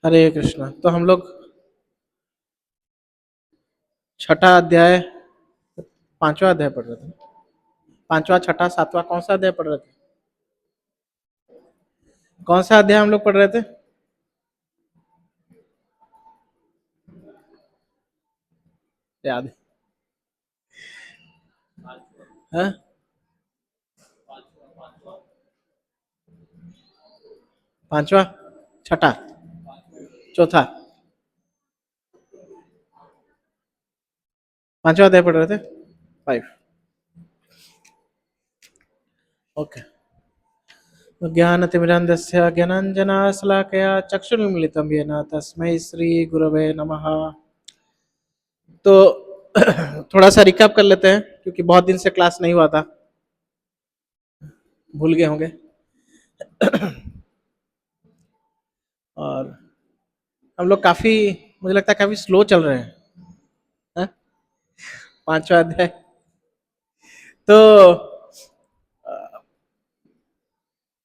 हरे कृष्णा। तो हम लोग छठा अध्याय, पांचवा अध्याय पढ़ रहे थे। पांचवा, छठा, सातवां, कौन सा अध्याय पढ़ रहे थे? कौन सा अध्याय हम लोग पढ़ रहे थे? याद है? पांचवा, छठा, चौथा, पांचवा अध्याय पढ़ रहे थे। 5। ओके। ज्ञानतिमिरन्धस्य ज्ञानाञ्जनशलाकया चक्षुरुन्मीलितं येन तस्मै श्री गुरवे नमः। तो थोड़ा सा रिकैप कर लेते हैं क्योंकि बहुत दिन से क्लास नहीं हुआ था, भूल गए होंगे। और हम लोग काफी, मुझे लगता है काफी स्लो चल रहे हैं। हाँ? पांचवा अध्याय तो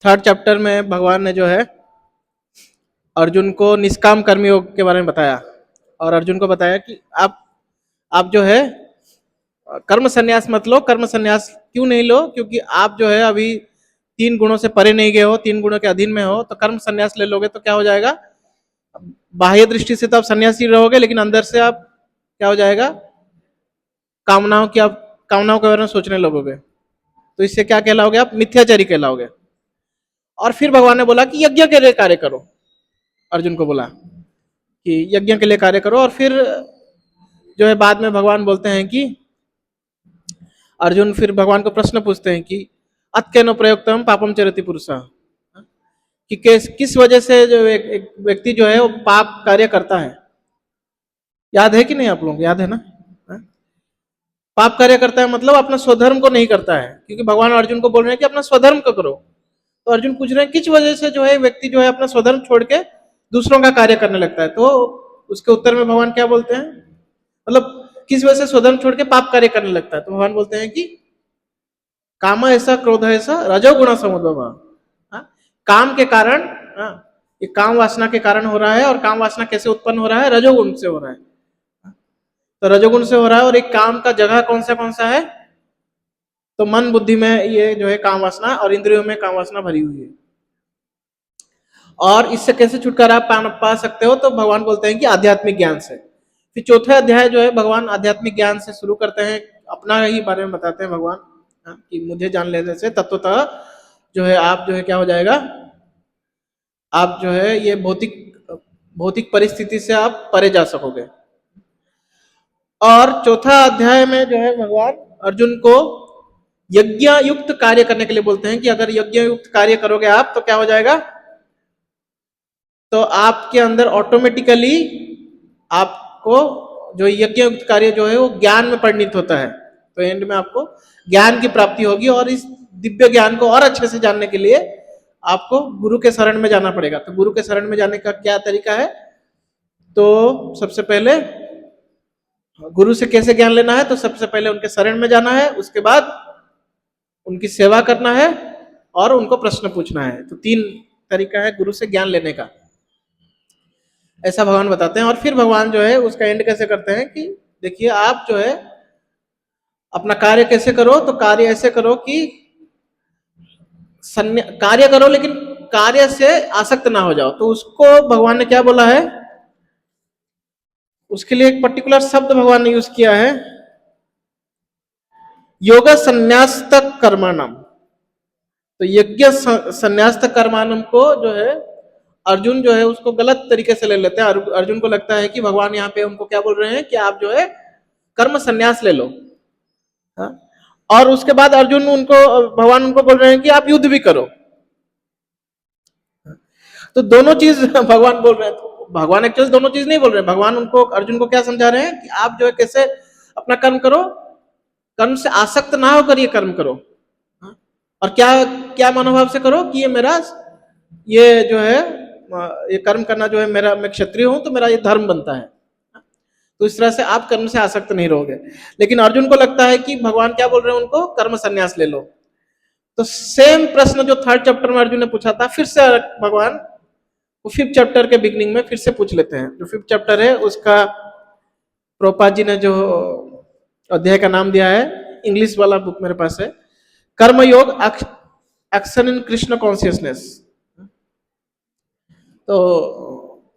थर्ड चैप्टर में भगवान ने जो है अर्जुन को निष्काम कर्म योग के बारे में बताया और अर्जुन को बताया कि आप जो है कर्म संन्यास मत लो। कर्म संन्यास क्यों नहीं लो? क्योंकि आप जो है अभी 3 गुणों से परे नहीं गए हो, 3 गुणों के अधीन में हो। तो कर्म संन्यास ले लोगे तो क्या हो जाएगा? बाह्य दृष्टि से तो आप सन्यासी रहोगे, लेकिन अंदर से आप क्या हो जाएगा? कामनाओं के बारे में सोचने लगोगे। तो इससे क्या कहलाओगे? आप मिथ्याचारी कहलाओगे। और फिर भगवान ने बोला कि यज्ञ के लिए कार्य करो। अर्जुन को बोला कि यज्ञ के लिए कार्य करो। और फिर जो है बाद में भगवान बोलते हैं कि अर्जुन फिर भगवान को प्रश्न पूछते हैं कि अत्यनो प्रयोक्तम पापम चरति पुरुषः, कि किस वजह से जो एक व्यक्ति जो है वो पाप कार्य करता है। याद है कि नहीं? आप लोग याद है ना? पाप कार्य करता है मतलब अपना स्वधर्म को नहीं करता है, क्योंकि भगवान अर्जुन को बोल रहे हैं कि अपना स्वधर्म को करो। तो अर्जुन पूछ रहे हैं किस वजह से जो है व्यक्ति जो है अपना स्वधर्म छोड़ के दूसरों का कार्य करने लगता है। तो उसके उत्तर में भगवान क्या बोलते हैं, मतलब किस वजह से स्वधर्म छोड़ के पाप कार्य करने लगता है? तो भगवान बोलते हैं कि काम ऐसा, क्रोध ऐसा, रजोगुण समुद्भव। काम के कारण, ये काम वासना के कारण हो रहा है। और काम वासना कैसे उत्पन्न हो रहा है? रजोगुण से हो रहा है। तो रजोगुण से हो रहा है। और एक काम का जगह कौन सा है? तो मन बुद्धि में ये जो है काम वासना, और इंद्रियों में काम वासना भरी हुई है। और इससे कैसे छुटकारा पा सकते हो? तो भगवान बोलते हैं कि आध्यात्मिक ज्ञान से। फिर चौथा अध्याय जो है भगवान आध्यात्मिक ज्ञान से शुरू करते हैं, अपना ही बारे में बताते हैं भगवान, कि मुझे जान लेने से तत्वतः जो है आप जो है क्या हो जाएगा? आप जो है ये भौतिक परिस्थिति से आप परे जा सकोगे। और चौथा अध्याय में जो है भगवान अर्जुन को यज्ञ युक्त कार्य करने के लिए बोलते हैं कि अगर यज्ञ युक्त कार्य करोगे आप तो क्या हो जाएगा? तो आपके अंदर ऑटोमेटिकली आपको जो यज्ञ युक्त कार्य जो है वो ज्ञान में परिणित होता है। तो एंड में आपको ज्ञान की प्राप्ति होगी। और इस दिव्य ज्ञान को और अच्छे से जानने के लिए आपको गुरु के शरण में जाना पड़ेगा। तो गुरु के शरण में जाने का क्या तरीका है? तो सबसे पहले गुरु से कैसे ज्ञान लेना है? तो सबसे पहले उनके शरण में जाना है, उसके बाद उनकी सेवा करना है और उनको प्रश्न पूछना है। तो 3 तरीका है गुरु से ज्ञान लेने का, ऐसा भगवान बताते हैं। और फिर भगवान जो है उसका एंड कैसे करते हैं कि देखिए आप जो है अपना कार्य कैसे करो? तो कार्य ऐसे करो कि कार्य करो लेकिन कार्य से आसक्त ना हो जाओ। तो उसको भगवान ने क्या बोला है? उसके लिए एक पर्टिकुलर शब्द भगवान ने यूज किया है, योग संन्यास तक कर्माणम। तो यज्ञ संन्यास तक कर्माणम को जो है अर्जुन जो है उसको गलत तरीके से ले लेते हैं। अर्जुन को लगता है कि भगवान यहाँ पे उनको क्या बोल रहे हैं कि आप जो है कर्म संन्यास ले लो। हाँ? और उसके बाद अर्जुन उनको, भगवान उनको बोल रहे हैं कि आप युद्ध भी करो। तो दोनों चीज भगवान बोल रहे हैं। तो भगवान एक्चुअली दोनों चीज नहीं बोल रहे हैं। भगवान उनको, अर्जुन को क्या समझा रहे हैं कि आप जो है कैसे अपना कर्म करो, कर्म से आसक्त ना होकर ये कर्म करो। और क्या क्या मनोभाव से करो कि ये मेरा, ये जो है ये कर्म करना जो है मेरा, मैं क्षत्रिय हूं तो मेरा ये धर्म बनता है। तो इस तरह से आप कर्म से आसक्त नहीं रहोगे। लेकिन अर्जुन को लगता है कि भगवान क्या बोल रहे हैं उनको, कर्म संन्यास ले लो। तो सेम प्रश्न जो थर्ड चैप्टर में अर्जुन ने पूछा था, फिर से भगवान वो 5th चैप्टर के बिगनिंग में फिर से पूछ लेते हैं। जो 5th चैप्टर है उसका प्रभुपाद जी ने जो अध्याय का नाम दिया है, इंग्लिश वाला बुक मेरे पास है, कर्मयोग एक्शन इन कृष्ण कॉन्शियसनेस। तो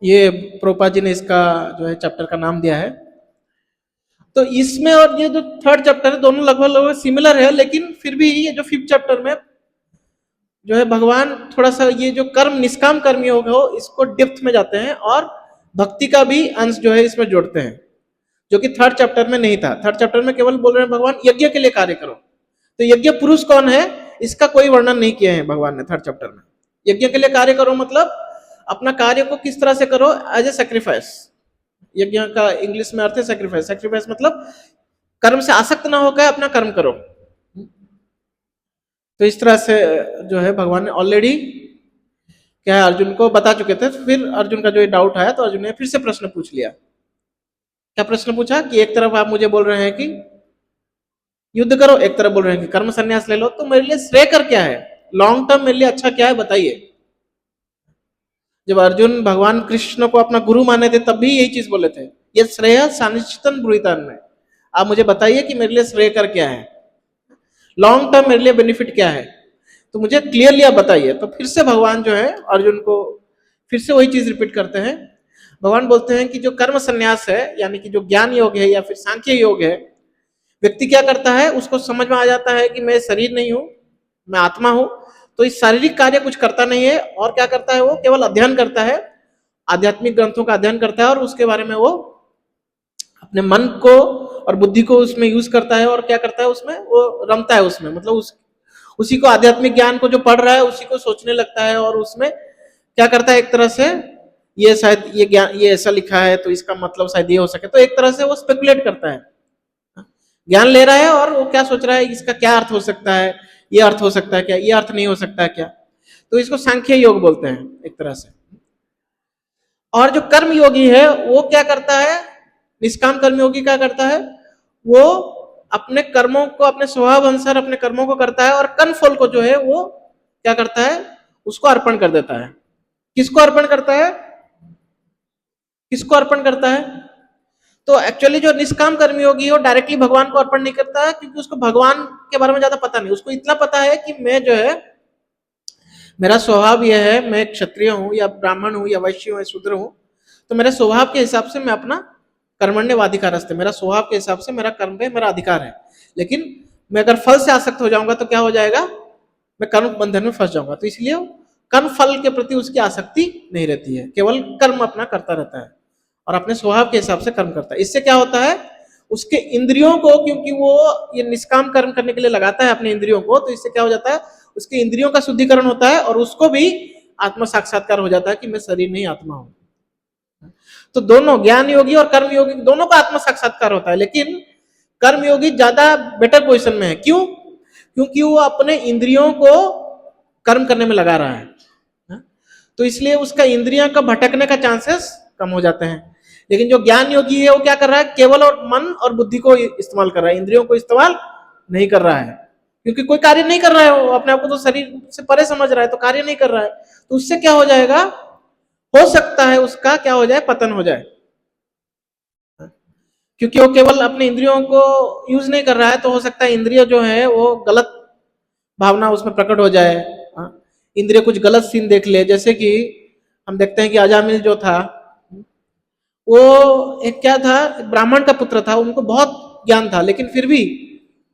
ये प्रभुपाद जी ने इसका जो है चैप्टर का नाम दिया है। तो इसमें और ये जो 3rd चैप्टर है दोनों लगभग लगभग सिमिलर है, लेकिन फिर भी ये जो 5th चैप्टर में जो है भगवान थोड़ा सा ये जो कर्म निष्काम कर्म योग हो इसको डेप्थ में जाते हैं और भक्ति का भी अंश जो है इसमें जोड़ते हैं, जो कि 3rd चैप्टर में नहीं था। 3rd चैप्टर में केवल बोल रहे हैं भगवान यज्ञ के लिए कार्य करो। तो यज्ञ पुरुष कौन है इसका कोई वर्णन नहीं किया है भगवान ने 3rd चैप्टर में। यज्ञ के लिए कार्य करो मतलब अपना कार्य को किस तरह से करो, एज ए सेक्रीफाइस। यज्ञ का इंग्लिश में अर्थ है सेक्रीफाइस। सेक्रीफाइस मतलब कर्म से आसक्त ना होकर अपना कर्म करो। तो इस तरह से जो है भगवान ने ऑलरेडी क्या है अर्जुन को बता चुके थे। फिर अर्जुन का जो डाउट आया तो अर्जुन ने फिर से प्रश्न पूछ लिया। क्या प्रश्न पूछा कि एक तरफ आप मुझे बोल रहे हैं कि युद्ध करो, एक तरफ बोल रहे हैं कि कर्म संन्यास ले लो, तो मेरे लिए श्रेय कर क्या है, लॉन्ग टर्म मेरे लिए अच्छा क्या है बताइए। जब अर्जुन भगवान कृष्ण को अपना गुरु माने थे तब भी यही चीज बोले थे, ये श्रेय सानिश्चितन ब्रूहितान में, आप मुझे बताइए कि मेरे लिए श्रेय कर क्या है, लॉन्ग टर्म मेरे लिए बेनिफिट क्या है, तो मुझे क्लियरली आप बताइए। तो फिर से भगवान जो है अर्जुन को फिर से वही चीज रिपीट करते हैं। भगवान बोलते हैं कि जो कर्म संन्यास है यानी कि जो ज्ञान योग है या फिर सांख्य योग है, व्यक्ति क्या करता है उसको समझ में आ जाता है कि मैं शरीर नहीं हूं, मैं आत्मा हूं। तो इस शारीरिक कार्य कुछ करता नहीं है और क्या करता है वो केवल अध्ययन करता है, आध्यात्मिक ग्रंथों का अध्ययन करता है और उसके बारे में वो अपने मन को और बुद्धि को उसमें यूज करता है और क्या करता है उसमें वो रमता है उसमें, मतलब उसी को आध्यात्मिक ज्ञान को जो पढ़ रहा है उसी को सोचने लगता है और उसमें क्या करता है एक तरह से ये शायद ये ज्ञान ये ऐसा लिखा है तो इसका मतलब शायद ये हो सके, तो एक तरह से वो स्पेकुलेट करता है, ज्ञान ले रहा है और वो क्या सोच रहा है इसका क्या अर्थ हो सकता है, ये अर्थ हो सकता है क्या, ये अर्थ नहीं हो सकता है क्या। तो इसको सांख्य योग बोलते हैं एक तरह से। और जो कर्म योगी है वो क्या करता है, निष्काम कर्म योगी क्या करता है, वो अपने कर्मों को अपने स्वभाव अनुसार अपने कर्मों को करता है और कर्म फल को जो है वो क्या करता है उसको अर्पण कर देता है। किसको अर्पण करता है, किसको अर्पण करता है, तो एक्चुअली जो निष्काम कर्मयोगी है वो डायरेक्टली भगवान को अर्पण नहीं करता है क्योंकि उसको भगवान के बारे में ज्यादा पता नहीं। उसको इतना पता है कि मैं जो है मेरा स्वभाव यह है, मैं क्षत्रिय हूं या ब्राह्मण हूं या वैश्य हूं या शूद्र हूं, तो मेरे स्वभाव के हिसाब से मैं अपना कर्मण्यवाधिकारस्ते, मेरा स्वभाव के हिसाब से मेरा कर्म पे मेरा अधिकार है। लेकिन मैं अगर फल से आसक्त हो जाऊंगा तो क्या हो जाएगा, मैं कर्म बंधन में फंस जाऊंगा। तो इसलिए कर्म फल के प्रति उसकी आसक्ति नहीं रहती है, केवल कर्म अपना करता रहता है और अपने स्वभाव के हिसाब से कर्म करता है। इससे क्या होता है उसके इंद्रियों को, क्योंकि वो ये निष्काम कर्म करने के लिए लगाता है अपने इंद्रियों को, तो इससे क्या हो जाता है उसके इंद्रियों का शुद्धिकरण होता है और उसको भी आत्म साक्षात्कार हो जाता है कि मैं शरीर नहीं आत्मा हूं। तो दोनों ज्ञान योगी और कर्म योगी दोनों का आत्म साक्षात्कार होता है, लेकिन कर्म योगी ज्यादा बेटर पोजीशन में है। क्यों, क्योंकि वो अपने इंद्रियों को कर्म करने में लगा रहा है, तो इसलिए उसका इंद्रियां का भटकने का चांसेस कम हो जाते हैं। लेकिन जो ज्ञान योगी है वो क्या कर रहा है, केवल और मन और बुद्धि को इस्तेमाल कर रहा है, इंद्रियों को इस्तेमाल नहीं कर रहा है, क्योंकि कोई कार्य नहीं कर रहा है, वो अपने आप को तो शरीर से परे समझ रहा है, तो कार्य नहीं कर रहा है। तो उससे क्या हो जाएगा, हो सकता है उसका क्या हो जाए, पतन हो जाए, क्योंकि वो केवल अपने इंद्रियों को यूज नहीं कर रहा है। तो हो सकता है इंद्रिय जो है वो गलत भावना उसमें प्रकट हो जाए, इंद्रिय कुछ गलत सीन देख ले। जैसे कि हम देखते हैं कि अजामिल जो था वो एक क्या था, ब्राह्मण का पुत्र था, उनको बहुत ज्ञान था, लेकिन फिर भी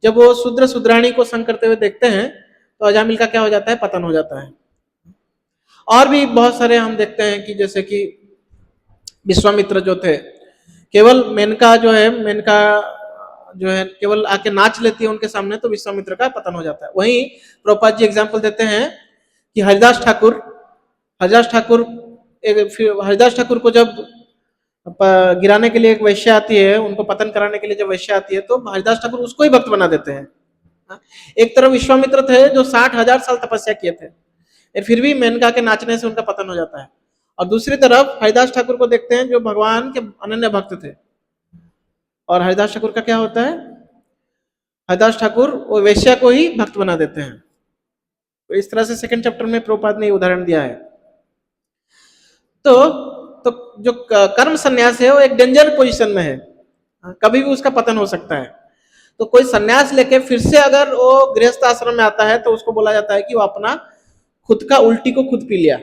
जब वो शूद्र शूद्राणी को संग करते हुए देखते हैं तो अजामिल का क्या हो जाता है, पतन हो जाता है। और भी बहुत सारे हम देखते हैं कि जैसे कि विश्वामित्र जो थे, केवल मेनका जो है, मेनका जो है केवल आके नाच लेती है उनके सामने, तो विश्वामित्र का पतन हो जाता है। वहीं प्रभुपाद जी एग्जाम्पल देते हैं कि हरिदास ठाकुर हरिदास ठाकुर को जब गिराने के लिए एक वैश्य आती है, उनको पतन कराने के लिए जब वैश्य आती है तो हरिदास ठाकुर उसको ही भक्त बना देते हैं। एक तरफ विश्वामित्र थे जो 60,000 साल तपस्या किए थे, फिर भी मेनका के नाचने से उनका पतन हो जाता है। और दूसरी तरफ हरिदास ठाकुर को देखते हैं जो भगवान के अनन्य भक्त थे, और हरिदास ठाकुर का क्या होता है, हरिदास ठाकुर वो वैश्या को ही भक्त बना देते हैं। तो इस तरह से सेकंड चैप्टर में प्रभुपाद ने उदाहरण दिया है। तो तो जो कर्म संन्यास है वो एक डेंजर पोजीशन में है, कभी भी उसका पतन हो सकता है। तो कोई संन्यास लेके फिर से अगर वो गृहस्थ आश्रम में आता है तो उसको बोला जाता है कि वो अपना खुद का उल्टी को खुद पी लिया,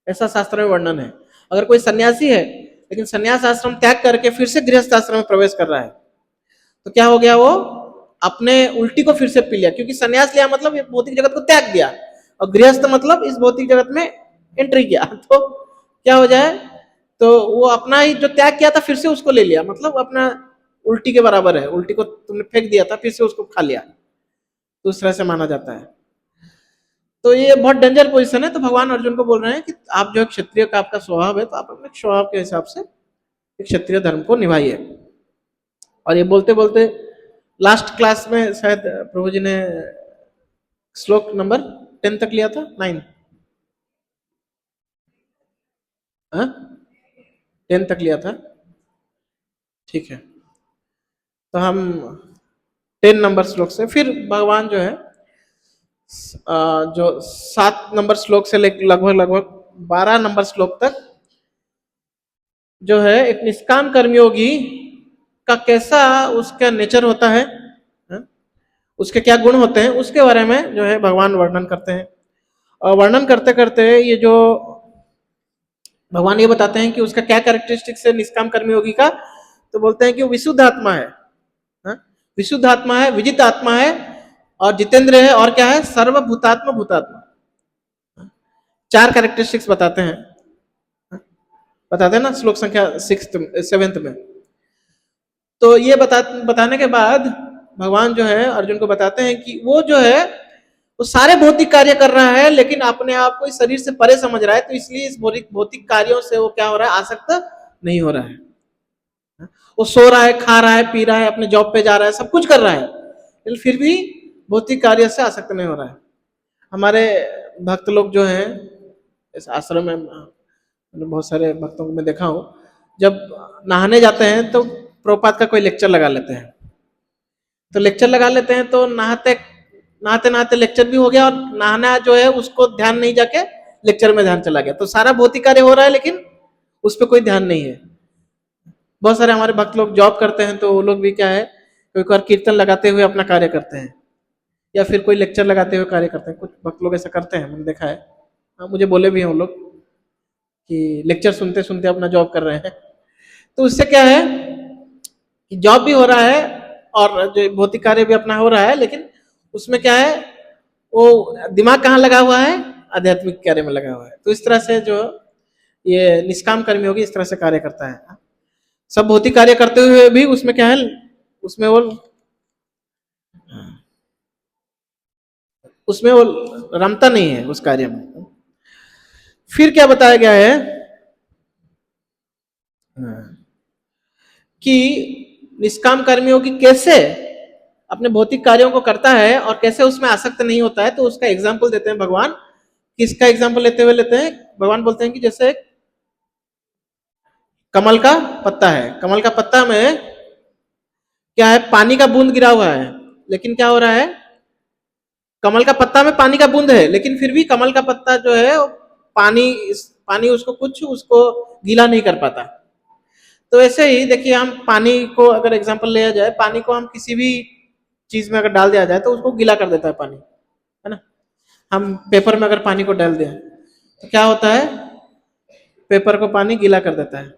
ऐसा शास्त्र में वर्णन है। अगर कोई सन्यासी है लेकिन सन्यास आश्रम त्याग करके फिर से गृहस्थ आश्रम में प्रवेश कर रहा है तो क्या हो गया, वो अपने उल्टी को फिर से पी लिया, क्योंकि सन्यास लिया मतलब भौतिक जगत को त्याग दिया, और गृहस्थ मतलब इस भौतिक जगत में एंट्री किया। तो क्या हो जाए, तो वो अपना ही जो त्याग किया था फिर से उसको ले लिया, मतलब अपना उल्टी के बराबर है, उल्टी को तुमने फेंक दिया था फिर से उसको खा लिया, तो उस तरह से माना जाता है। तो ये बहुत डेंजर पोजीशन है। तो भगवान अर्जुन को बोल रहे हैं कि आप जो क्षत्रिय का आपका स्वभाव है तो आप अपने स्वभाव के हिसाब से क्षत्रिय धर्म को निभाइए। और ये बोलते बोलते लास्ट क्लास में शायद प्रभु जी ने श्लोक नंबर 10 तक लिया था, 9, हाँ 10 तक लिया था, ठीक है। तो हम 10 नंबर श्लोक से फिर भगवान जो है जो 7 नंबर श्लोक से लगभग लगभग 12 नंबर श्लोक तक जो है एक निष्काम कर्मयोगी का कैसा उसका नेचर होता है, उसके क्या गुण होते हैं, उसके बारे में जो है भगवान वर्णन करते हैं। और वर्णन करते करते ये जो भगवान ये बताते हैं कि उसका क्या कैरेक्टरिस्टिक्स है निष्काम कर्मयोगी का, तो बोलते हैं कि वो विशुद्ध आत्मा है, विशुद्ध आत्मा है, विजित आत्मा है, और जितेंद्र है, और क्या है, सर्वभूतात्मा भूतात्मा। 4 कैरेक्टरिस्टिक्स बताते हैं ना श्लोक संख्या 7 में। तो ये बताने के बाद भगवान जो है अर्जुन को बताते हैं कि वो जो है वो सारे भौतिक कार्य कर रहा है लेकिन अपने आप को इस शरीर से परे समझ रहा है, तो इसलिए इस भौतिक कार्यों से वो क्या हो रहा है, आसक्त नहीं हो रहा है। वो सो रहा है, खा रहा है, पी रहा है, अपने जॉब पे जा रहा है, सब कुछ कर रहा है, लेकिन फिर भी भौतिक कार्य से आसक्त नहीं हो रहा है। हमारे भक्त लोग जो हैं इस आश्रम में, बहुत सारे भक्तों को मैं देखा हूँ, जब नहाने जाते हैं तो प्रभुपाद का कोई लेक्चर लगा लेते हैं, तो लेक्चर लगा लेते हैं तो नहाते नहाते नहाते लेक्चर भी हो गया, और नहाना जो है उसको ध्यान नहीं जाके लेक्चर में ध्यान चला गया, तो सारा भौतिक कार्य हो रहा है लेकिन उस पर कोई ध्यान नहीं है। बहुत सारे हमारे भक्त लोग जॉब करते हैं तो वो लोग भी क्या है, कोई कीर्तन लगाते हुए अपना कार्य करते हैं, या फिर कोई लेक्चर लगाते हुए कार्य करते हैं। कुछ भक्त लोग ऐसा करते हैं, मैंने देखा है, हाँ मुझे बोले भी हैं वो लोग कि लेक्चर सुनते सुनते अपना जॉब कर रहे हैं। तो उससे क्या है कि जॉब भी हो रहा है और जो भौतिक कार्य भी अपना हो रहा है, लेकिन उसमें क्या है, वो दिमाग कहाँ लगा हुआ है, आध्यात्मिक कार्य में लगा हुआ है। तो इस तरह से जो ये निष्काम कर्मी होगी इस तरह से कार्य करता है। सब भौतिक कार्य करते हुए भी उसमें क्या है, उसमें वो रमता नहीं है उस कार्य में। फिर क्या बताया गया है कि निष्काम कर्मियों की कैसे अपने भौतिक कार्यों को करता है और कैसे उसमें आसक्त नहीं होता है, तो उसका एग्जाम्पल देते हैं भगवान। किसका एग्जाम्पल लेते हैं, भगवान बोलते हैं कि जैसे कमल का पत्ता है, कमल का पत्ता में क्या है, पानी का बूंद गिरा हुआ है, लेकिन क्या हो रहा है, कमल का पत्ता में पानी का बूंद है लेकिन फिर भी कमल का पत्ता जो है पानी उसको गीला नहीं कर पाता। तो ऐसे ही देखिए, हम पानी को अगर एग्जांपल लिया जाए, पानी को हम किसी भी चीज में अगर डाल दिया जाए तो उसको गीला कर देता है पानी, है ना। हम पेपर में अगर पानी को डाल दें तो क्या होता है, पेपर को पानी गीला कर देता है।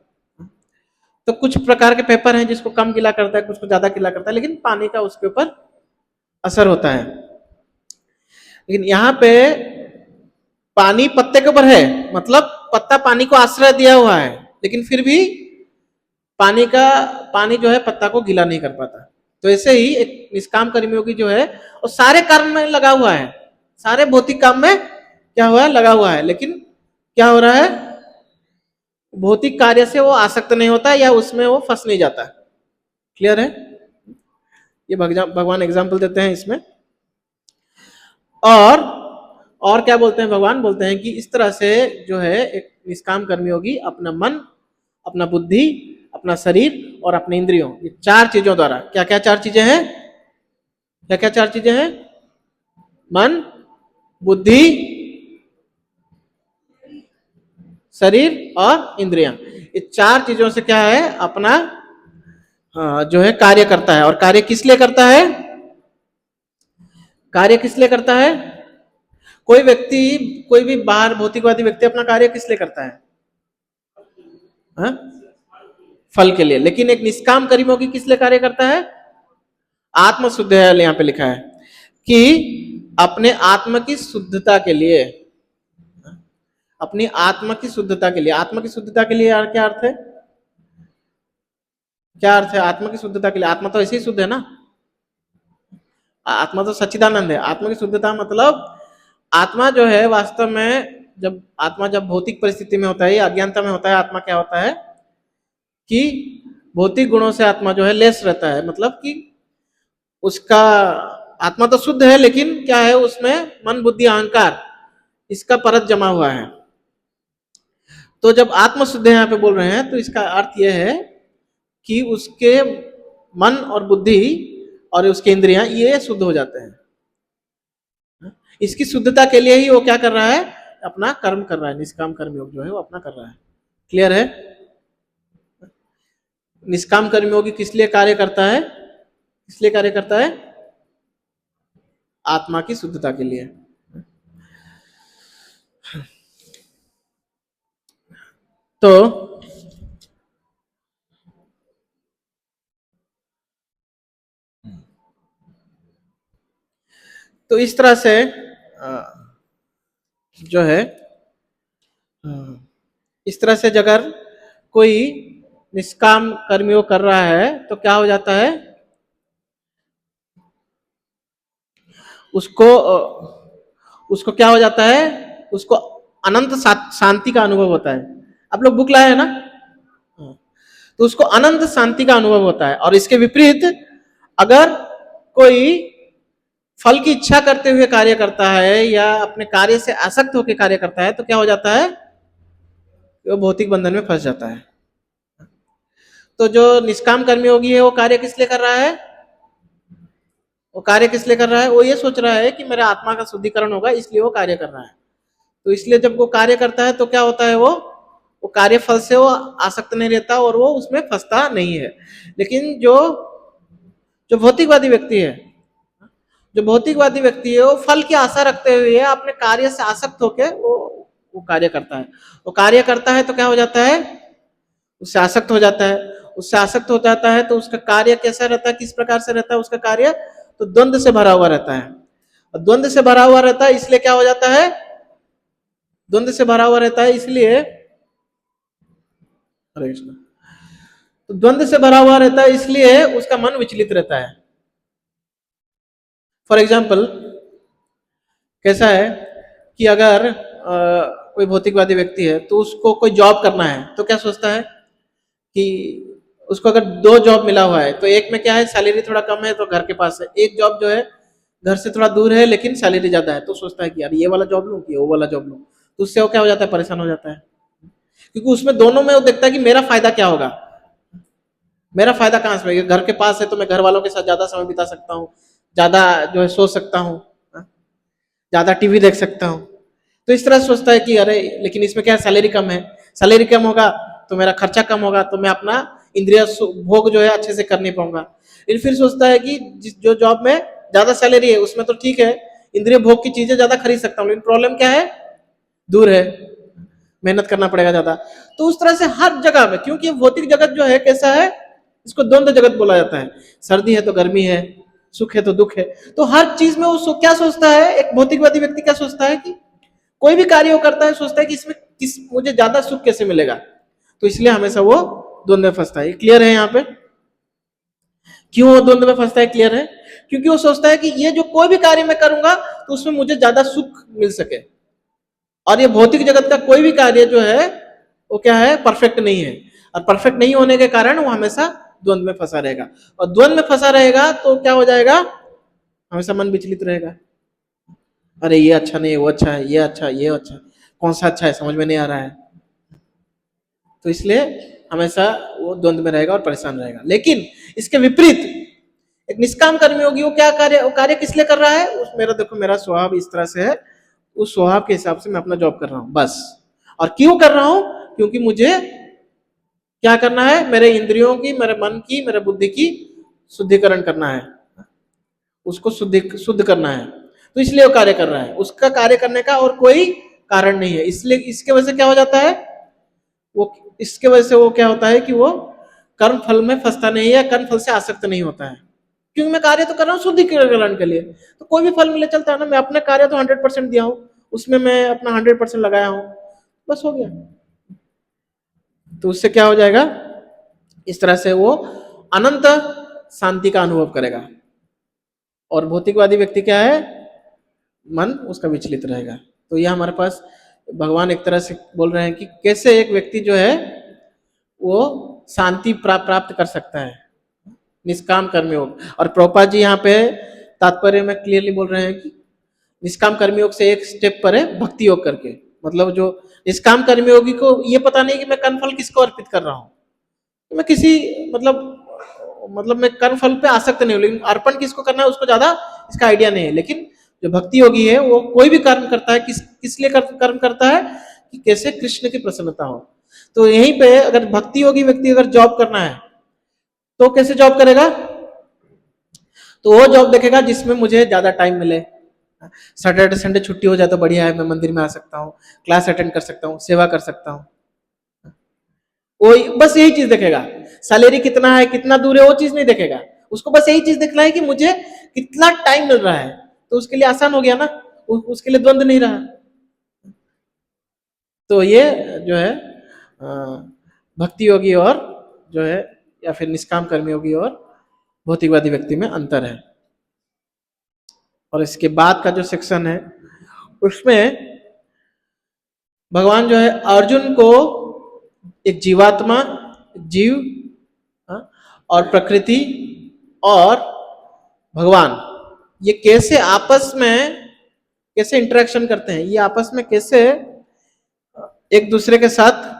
तो कुछ प्रकार के पेपर हैं जिसको कम गीला करता है, कुछ को ज्यादा गीला करता है, लेकिन पानी का उसके ऊपर असर होता है। लेकिन यहाँ पे पानी पत्ते के ऊपर है, मतलब पत्ता पानी को आश्रय दिया हुआ है, लेकिन फिर भी पानी जो है पत्ता को गीला नहीं कर पाता। तो ऐसे ही एक निष्काम कर्मियों की जो है वो सारे कर्म में लगा हुआ है, सारे भौतिक काम में क्या हुआ है, लगा हुआ है, लेकिन क्या हो रहा है, भौतिक कार्य से वो आसक्त नहीं होता या उसमें वो फंस नहीं जाता। क्लियर है, ये भगवान एग्जाम्पल देते हैं इसमें। और क्या बोलते हैं भगवान, बोलते हैं कि इस तरह से जो है एक निष्काम कर्मी होगी अपना मन, अपना बुद्धि, अपना शरीर और अपने इंद्रियों, ये 4 चीजों द्वारा, क्या क्या 4 चीजें हैं, क्या क्या 4 चीजें हैं, मन, बुद्धि, शरीर और इंद्रियां, ये चार चीजों से क्या है अपना जो है कार्य करता है। और कार्य किस लिए करता है? कार्य किस लिए करता है? कोई व्यक्ति, कोई भी बाहर भौतिकवादी व्यक्ति अपना कार्य किस लिए करता है? हा? फल के लिए। लेकिन एक निष्काम कर्मयोगी किस लिए कार्य करता है? आत्म शुद्ध है, यहाँ पे लिखा है कि अपने आत्मा की शुद्धता के लिए, अपनी आत्मा की शुद्धता के लिए। आत्मा की शुद्धता के लिए यार क्या अर्थ है? क्या अर्थ है आत्मा की शुद्धता के लिए? आत्मा तो ऐसे ही शुद्ध है ना, आत्मा तो सच्चिदानंद है। आत्मा की शुद्धता मतलब आत्मा जो है वास्तव में, जब आत्मा जब भौतिक परिस्थिति में होता है या अज्ञानता में होता है, आत्मा क्या होता है कि भौतिक गुणों से आत्मा जो है लेस रहता है। मतलब कि उसका आत्मा तो शुद्ध है, लेकिन क्या है उसमें मन बुद्धि अहंकार इसका परत जमा हुआ है। तो जब आत्म शुद्ध यहाँ पे बोल रहे हैं तो इसका अर्थ यह है कि उसके मन और बुद्धि और उसके इंद्रियां ये शुद्ध हो जाते हैं। इसकी शुद्धता के लिए ही वो क्या कर रहा है? अपना कर्म कर रहा है, निष्काम कर्म योग जो है वो अपना कर रहा है। क्लियर है? निष्काम कर्म योगी किस लिए कार्य करता है? किस लिए कार्य करता है? आत्मा की शुद्धता के लिए। तो इस तरह से जो है इस तरह से अगर कोई निष्काम कर्मयोग कर रहा है तो क्या हो जाता है? उसको उसको क्या हो जाता है? उसको अनंत शांति का अनुभव होता है। आप लोग बुक लाए हैं ना? तो उसको अनंत शांति का अनुभव होता है। और इसके विपरीत अगर कोई फल की इच्छा करते हुए कार्य करता है या अपने कार्य से आसक्त होकर कार्य करता है तो क्या हो जाता है? वो भौतिक बंधन में फंस जाता है। तो जो निष्काम कर्मयोगी है वो कार्य किस लिए कर रहा है? वो कार्य किस लिए कर रहा है? वो ये सोच रहा है कि मेरे आत्मा का शुद्धिकरण होगा, इसलिए वो कार्य कर रहा है। तो इसलिए जब वो कार्य करता है तो क्या होता है? वो कार्य फल से वो आसक्त नहीं रहता और वो उसमें फंसता नहीं है। लेकिन जो जो भौतिकवादी व्यक्ति है, जो भौतिकवादी व्यक्ति है वो फल की आशा रखते हुए अपने कार्य से आसक्त होकर वो कार्य करता है। वो कार्य करता है तो क्या हो जाता है? उससे आसक्त हो जाता है। उससे आसक्त हो जाता है तो उसका कार्य कैसा रहता है? किस प्रकार से रहता है उसका कार्य? तो द्वंद्व से भरा हुआ रहता है। और द्वंद्व से भरा हुआ रहता है इसलिए क्या हो जाता है? द्वंद्व से भरा हुआ रहता है इसलिए, हरे कृष्ण, तो द्वंद्व से भरा हुआ रहता है इसलिए उसका मन विचलित रहता है। फॉर एग्जाम्पल कैसा है कि अगर कोई भौतिकवादी व्यक्ति है तो उसको कोई जॉब करना है तो क्या सोचता है कि उसको अगर दो जॉब मिला हुआ है तो एक में क्या है सैलरी थोड़ा कम है तो घर के पास है, एक जॉब जो है घर से थोड़ा दूर है लेकिन सैलरी ज्यादा है, तो सोचता है कि यार ये वाला जॉब लूं कि वो वाला जॉब लूं। तो उससे वो क्या हो जाता है? परेशान हो जाता है, क्योंकि उसमें दोनों में वो देखता है कि मेरा फायदा क्या होगा, मेरा फायदा कहाँ से होगा। घर के पास है तो मैं घर वालों के साथ ज्यादा समय बिता सकता हूँ, ज्यादा जो है सो सकता हूँ, ज्यादा टीवी देख सकता हूँ। तो इस तरह सोचता है कि अरे लेकिन इसमें क्या है सैलरी कम है, सैलरी कम होगा तो मेरा खर्चा कम होगा, तो मैं अपना इंद्रिय भोग जो है अच्छे से कर नहीं पाऊंगा। फिर सोचता है कि जो जॉब में ज्यादा सैलरी है उसमें तो ठीक है, इंद्रिय भोग की चीजें ज्यादा खरीद सकता हूँ, लेकिन प्रॉब्लम क्या है? दूर है, मेहनत करना पड़ेगा ज्यादा। तो उस तरह से हर जगह में, क्योंकि भौतिक जगत जो है कैसा है, इसको द्वंद्व जगत बोला जाता है। सर्दी है तो गर्मी है, सुख है तो दुख है। तो हर चीज में वो क्या सोचता है? एक भौतिकवादी व्यक्ति क्या सोचता है कि कोई भी कार्य वो करता है सोचता है कि इसमें मुझे ज्यादा सुख कैसे मिलेगा, तो इसलिए हमेशा वो द्वंद्व में फंसता है। क्लियर है यहाँ पे क्यों वो द्वंद्व में फंसता है? क्लियर है, क्योंकि वो सोचता है कि ये जो कोई भी कार्य मैं करूंगा तो उसमें मुझे ज्यादा सुख मिल सके, और ये भौतिक जगत का कोई भी कार्य जो है वो क्या है? परफेक्ट नहीं है, और परफेक्ट नहीं होने के कारण वो हमेशा द्वंद्व में फंसा रहेगा। और द्वंद्व में फंसा रहेगा तो क्या हो जाएगा? हमेशा मन विचलित रहेगा, अरे ये अच्छा नहीं है, वो अच्छा है, ये अच्छा ये अच्छा, कौन सा अच्छा है समझ में नहीं आ रहा है। तो इसलिए हमेशा वो द्वंद्व में रहेगा और परेशान रहेगा। लेकिन इसके विपरीत एक निष्काम कर्मी होगी, वो क्या कार्य किस लिए कर रहा है? उस मेरा देखो मेरा स्वभाव इस तरह से है, उस स्वभाव के हिसाब से मैं अपना जॉब कर रहा हूँ बस, और क्यों कर रहा हूं? क्योंकि मुझे क्या करना है? मेरे इंद्रियों की, मेरे मन की, मेरे बुद्धि की शुद्धिकरण करना है, उसको शुद्ध करना है। तो इसलिए वो कार्य कर रहा है, उसका कार्य करने का और कोई कारण नहीं है। इसलिए इसके वजह से क्या हो जाता है? वो इसके वजह से वो क्या होता है कि वो कर्म फल में फंसता नहीं है, कर्म फल से आसक्त नहीं होता है, क्योंकि मैं कार्य तो कर रहा हूँ शुद्धिकरण के लिए। तो कोई भी फल मिले चलता है ना, मैं अपने कार्य तो 100% दिया हूँ, उसमें मैं अपना 100% लगाया हूँ, बस हो गया। तो उससे क्या हो जाएगा? इस तरह से वो अनंत शांति का अनुभव करेगा। और भौतिकवादी व्यक्ति क्या है? मन उसका विचलित रहेगा। तो यह हमारे पास भगवान एक तरह से बोल रहे हैं कि कैसे एक व्यक्ति जो है वो शांति प्राप्त कर सकता है, निष्काम कर्मयोग। और प्रभुपाद जी यहाँ पे तात्पर्य में क्लियरली बोल रहे हैं कि निष्काम कर्मयोग से एक स्टेप पर है भक्ति योग करके। मतलब जो निष्काम कर्मयोगी को ये पता नहीं कि मैं कर्मफल किसको अर्पित कर रहा हूँ, मैं किसी मतलब मैं कर्मफल पे आसक्त नहीं हूँ, लेकिन अर्पण किसको करना है उसको ज्यादा इसका आइडिया नहीं है। लेकिन जो भक्ति योगी है वो कोई भी कर्म करता है किस लिए कर्म करता है? कि कैसे कृष्ण की प्रसन्नता हो। तो यहीं पे अगर भक्ति योगी व्यक्ति अगर जॉब करना है तो कैसे जॉब करेगा? तो वो जॉब देखेगा जिसमें मुझे ज्यादा टाइम मिले, सैटरडे संडे छुट्टी हो जाए तो बढ़िया है, मैं मंदिर में आ सकता हूँ, क्लास अटेंड कर सकता हूँ, सेवा कर सकता हूँ। वो बस यही चीज देखेगा। सैलरी कितना है, कितना दूर है, वो चीज नहीं देखेगा। उसको बस यही चीज देखना है कि मुझे कितना टाइम मिल रहा है। तो उसके लिए आसान हो गया ना, उसके लिए द्वंद्व नहीं रहा। तो ये जो है भक्ति योगी और जो है या फिर निष्काम कर्मी योगी और भौतिकवादी व्यक्ति में अंतर है। और इसके बाद का जो सेक्शन है उसमें भगवान जो है अर्जुन को एक जीवात्मा, जीव और प्रकृति और भगवान ये कैसे आपस में कैसे इंटरेक्शन करते हैं, ये आपस में कैसे एक दूसरे के साथ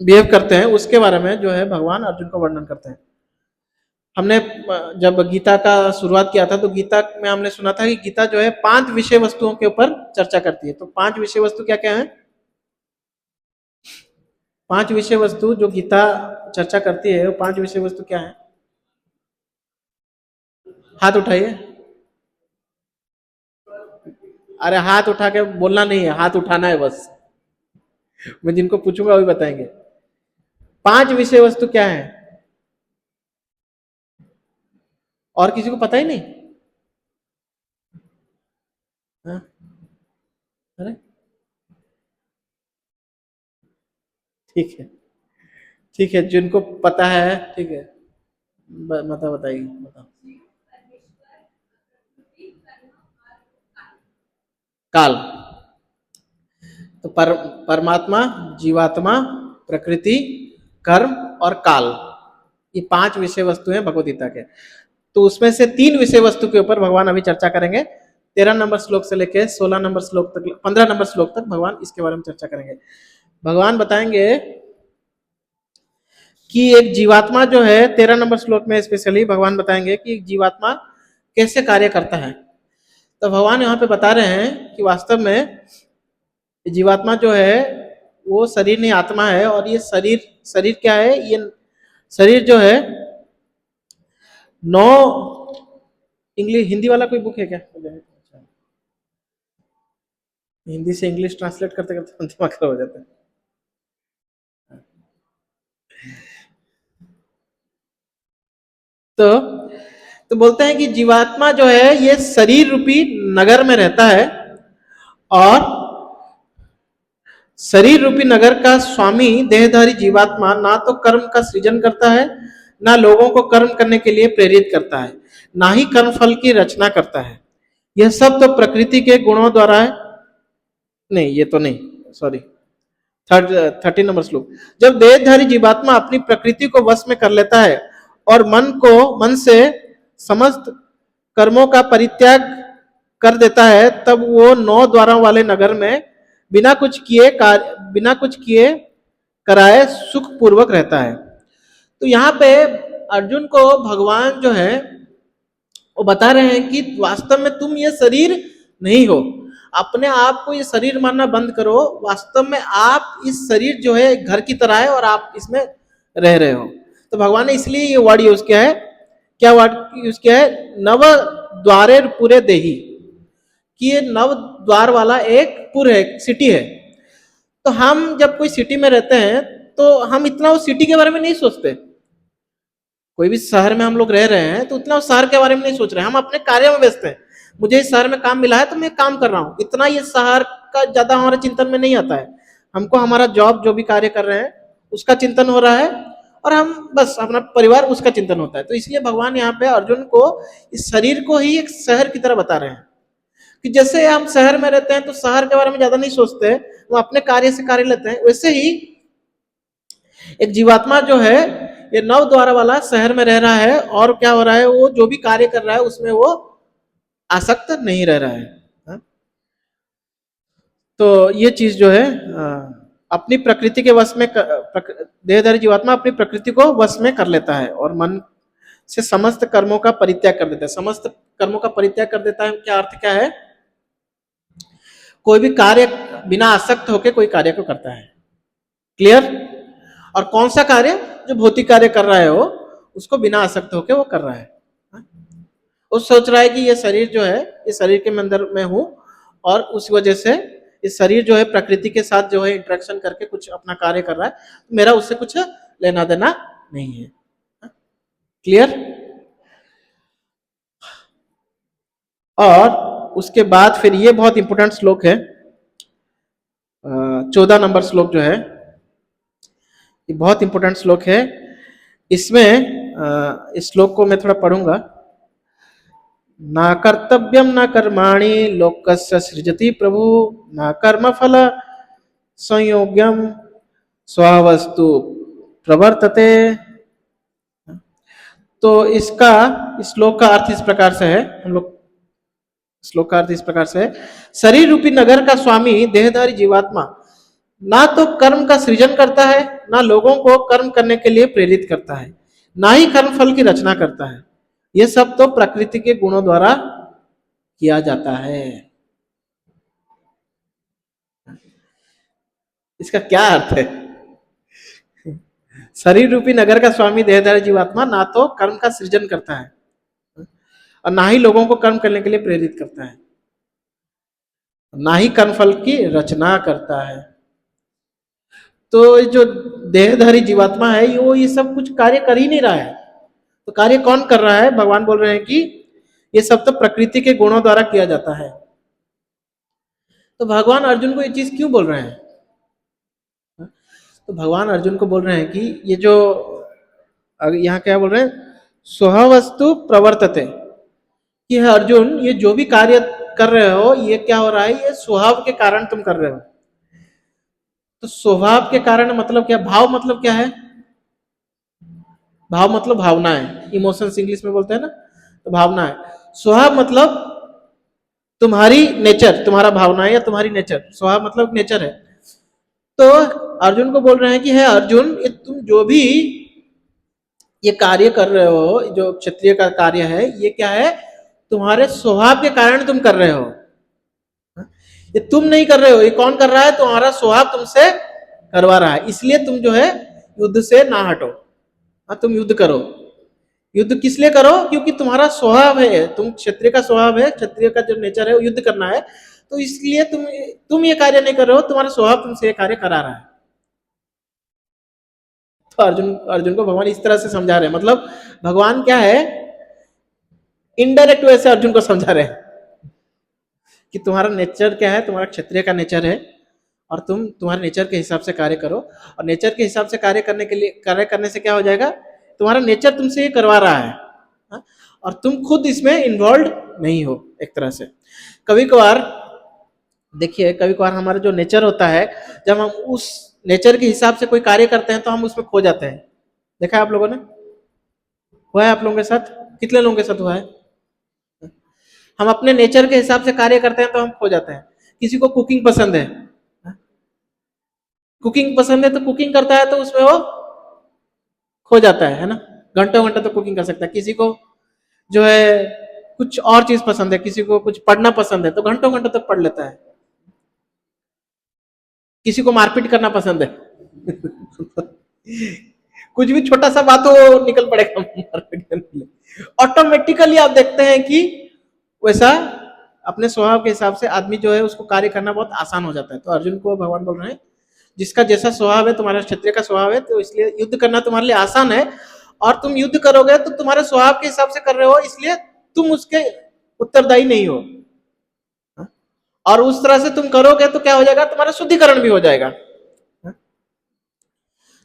बिहेव करते हैं, उसके बारे में जो है भगवान अर्जुन को वर्णन करते हैं। हमने जब गीता का शुरुआत किया था तो गीता में हमने सुना था कि गीता जो है 5 विषय वस्तुओं के ऊपर चर्चा करती है। तो 5 विषय वस्तु क्या क्या है? 5 विषय वस्तु जो गीता चर्चा करती है वो 5 विषय वस्तु क्या है? हाथ उठाइए। अरे हाथ उठा के बोलना नहीं है, हाथ उठाना है बस। मैं जिनको पूछूंगा वही बताएंगे। 5 विषय वस्तु क्या है? और किसी को पता ही नहीं? हाँ? अरे ठीक है, ठीक है, जिनको पता है ठीक है, बताइए, बताओ। काल। तो परमात्मा, जीवात्मा, प्रकृति, कर्म और काल, ये 5 विषय वस्तु हैं भगवद गीता के। तो उसमें से 3 विषय वस्तु के ऊपर भगवान अभी चर्चा करेंगे। 13 नंबर श्लोक से लेकर 16 नंबर श्लोक तक, 15 नंबर श्लोक तक भगवान इसके बारे में चर्चा करेंगे। भगवान बताएंगे कि एक जीवात्मा जो है, 13 नंबर श्लोक में स्पेशली भगवान बताएंगे कि एक जीवात्मा कैसे कार्य करता है। तो भगवान यहाँ पे बता रहे हैं कि वास्तव में जीवात्मा जो है वो शरीर नहीं आत्मा है। और ये शरीर शरीर क्या है? ये शरीर जो है 9 इंग्लिश हिंदी वाला कोई बुक है क्या? हिंदी से इंग्लिश ट्रांसलेट करते करते दिमाग खराब हो जाता है। तो बोलते हैं कि जीवात्मा जो है ये शरीर रूपी नगर में रहता है और शरीर रूपी नगर का स्वामी देहधारी जीवात्मा ना तो कर्म का सृजन करता है, ना लोगों को कर्म करने के लिए प्रेरित करता है, ना ही कर्म फल की रचना करता है। यह सब तो प्रकृति के गुणों द्वारा है। नहीं, ये तो नहीं, सॉरी, 13 नंबर श्लोक। जब देहधारी जीवात्मा अपनी प्रकृति को वश में कर लेता है और मन से समस्त कर्मों का परित्याग कर देता है, तब वो 9 द्वारों वाले नगर में बिना कुछ किए कराए सुख पूर्वक रहता है। तो यहाँ पे अर्जुन को भगवान जो है वो बता रहे हैं कि वास्तव में तुम ये शरीर नहीं हो। अपने आप को ये शरीर मानना बंद करो। वास्तव में आप इस शरीर जो है घर की तरह है और आप इसमें रह रहे हो। तो भगवान ने इसलिए ये वर्ड यूज किया है, क्या वर्ड यूज किया है, नव द्वारे पूरे देही, कि ये नव द्वार वाला एक पुर है, सिटी है। तो हम जब कोई सिटी में रहते हैं तो हम इतना उस सिटी के बारे में नहीं सोचते। कोई भी शहर में हम लोग रह रहे हैं तो उतना उस शहर के बारे में नहीं सोच रहे हैं, हम अपने कार्य में व्यस्त हैं। मुझे इस शहर में काम मिला है तो मैं काम कर रहा हूँ, इतना ये शहर का ज्यादा हमारे चिंतन में नहीं आता है। हमको हमारा जॉब जो भी कार्य कर रहे हैं उसका चिंतन हो रहा है और हम बस अपना परिवार उसका चिंतन होता है। तो इसलिए भगवान यहाँ पे अर्जुन को इस शरीर को ही एक शहर की तरह बता रहे हैं कि जैसे हम शहर में रहते हैं तो शहर के बारे में ज्यादा नहीं सोचते, हम अपने कार्य से कार्य लेते हैं, वैसे ही एक जीवात्मा जो है ये नव द्वार वाला शहर में रह रहा है और क्या हो रहा है, वो जो भी कार्य कर रहा है उसमें वो आसक्त नहीं रह रहा है। हा? तो ये चीज जो है अपनी प्रकृति के वश में देहधारी जीवात्मा अपनी प्रकृति को वश में कर लेता है और मन से समस्त कर्मों का परित्याग कर देता है। समस्त कर्मों का परित्याग कर देता है, क्या अर्थ क्या है, कोई भी कार्य बिना आसक्त होकर कोई कार्य को करता है। क्लियर? और कौन सा कार्य, जो भौतिक कार्य कर रहा है वो उसको बिना आसक्त होकर वो कर रहा है। वो सोच रहा है कि ये शरीर जो है ये शरीर के अंदर में हूं और उस वजह से इस शरीर जो है प्रकृति के साथ जो है इंटरेक्शन करके कुछ अपना कार्य कर रहा है, मेरा उससे कुछ लेना देना नहीं है। क्लियर? और उसके बाद फिर ये बहुत इंपॉर्टेंट श्लोक है, 14 नंबर श्लोक जो है ये बहुत इंपॉर्टेंट श्लोक है। इसमें इस श्लोक को मैं थोड़ा पढ़ूंगा। ना कर्तव्यम न कर्माणि लोकस्य सृजति प्रभु, न कर्म फल संयोग्यम स्ववस्तु प्रवर्तते। तो इसका इस श्लोक का अर्थ इस प्रकार से है, हम लोग श्लोक का अर्थ इस प्रकार से है, शरीर रूपी नगर का स्वामी देहधारी जीवात्मा ना तो कर्म का सृजन करता है, ना लोगों को कर्म करने के लिए प्रेरित करता है, ना ही कर्म फल की रचना करता है। यह सब तो प्रकृति के गुणों द्वारा किया जाता है। इसका क्या अर्थ है? शरीर रूपी नगर का स्वामी देहधारी जीवात्मा ना तो कर्म का सृजन करता है और ना ही लोगों को कर्म करने के लिए प्रेरित करता है, ना ही कर्म फल की रचना करता है। तो जो देहधारी जीवात्मा है वो ये सब कुछ कार्य कर ही नहीं रहा है। तो कार्य कौन कर रहा है? भगवान बोल रहे हैं कि ये सब तो प्रकृति के गुणों द्वारा किया जाता है। तो भगवान अर्जुन को ये चीज क्यों बोल रहे हैं? तो भगवान अर्जुन को बोल रहे हैं कि ये जो यहाँ क्या बोल रहे हैं, स्ववस्तु प्रवर्तते, कि है अर्जुन ये जो भी कार्य कर रहे हो ये क्या हो रहा है, ये स्वभाव के कारण तुम कर रहे हो। तो स्वभाव के कारण मतलब क्या, भाव मतलब क्या है, भाव मतलब भावना है, इमोशंस इंग्लिश में बोलते हैं ना, तो भावना है। स्वभाव मतलब तुम्हारी नेचर, तुम्हारा भावना है या तुम्हारी नेचर, स्वभाव मतलब नेचर है। तो अर्जुन को बोल रहे हैं कि है अर्जुन ये तुम जो भी ये कार्य कर रहे हो, जो क्षत्रिय का कार्य है ये क्या है, तुम्हारे स्वभाव के कारण तुम कर रहे हो। ये तुम नहीं कर रहे हो, ये कौन कर रहा है, तुम्हारा स्वभाव तुमसे करवा रहा है। इसलिए तुम जो है युद्ध से ना हटो, तुम युद्ध करो। युद्ध किस लिए करो? क्योंकि तुम्हारा स्वभाव है, तुम क्षत्रिय का स्वभाव है, क्षत्रिय का जो नेचर है वो युद्ध करना है। तो इसलिए तुम ये कार्य नहीं कर रहे हो, तुम्हारा स्वभाव तुमसे ये कार्य करा रहा है। तो अर्जुन को भगवान इस तरह से समझा रहे हैं, मतलब भगवान क्या है, इनडायरेक्ट वे से अर्जुन को समझा रहे हैं कि तुम्हारा नेचर क्या है, तुम्हारा क्षत्रिय का नेचर है और तुम तुम्हारे नेचर के हिसाब से कार्य करो। और नेचर के हिसाब से कार्य करने से क्या हो जाएगा, तुम्हारा नेचर तुमसे ये करवा रहा है और तुम खुद इसमें इन्वॉल्व नहीं हो। एक तरह से कभी कभार देखिए, कभी कभार हमारा जो नेचर होता है, जब हम उस नेचर के हिसाब से कोई कार्य करते हैं तो हम उसमें खो जाते हैं। देखा है आप लोगों ने, हुआ है आप लोगों के साथ? कितने लोगों के साथ हुआ है? हम अपने नेचर के हिसाब से कार्य करते हैं तो हम खो जाते हैं। किसी को कुकिंग पसंद है, कुकिंग पसंद है तो कुकिंग करता है तो उसमें वो खो जाता है ना, घंटों घंटों तो कुकिंग कर सकता है। किसी को जो है कुछ और चीज पसंद है, किसी को कुछ पढ़ना पसंद है तो घंटों घंटों तक पढ़ लेता है, किसी को मारपीट करना पसंद है कुछ भी छोटा सा बात हो निकल पड़ेगा मारपीट करने के लिए। ऑटोमेटिकली आप देखते हैं कि वैसा अपने स्वभाव के हिसाब से आदमी जो है उसको कार्य करना बहुत आसान हो जाता है। तो अर्जुन को भगवान बोल रहे हैं जिसका जैसा स्वभाव है, तुम्हारा क्षत्रिय का स्वभाव है, तो इसलिए युद्ध करना तुम्हारे लिए आसान है, और तुम युद्ध करोगे तो तुम्हारे स्वभाव के हिसाब से कर रहे हो, इसलिए तुम उसके उत्तरदायी नहीं हो। और उस तरह से तुम करोगे तो क्या हो जाएगा, तुम्हारा शुद्धिकरण भी हो जाएगा।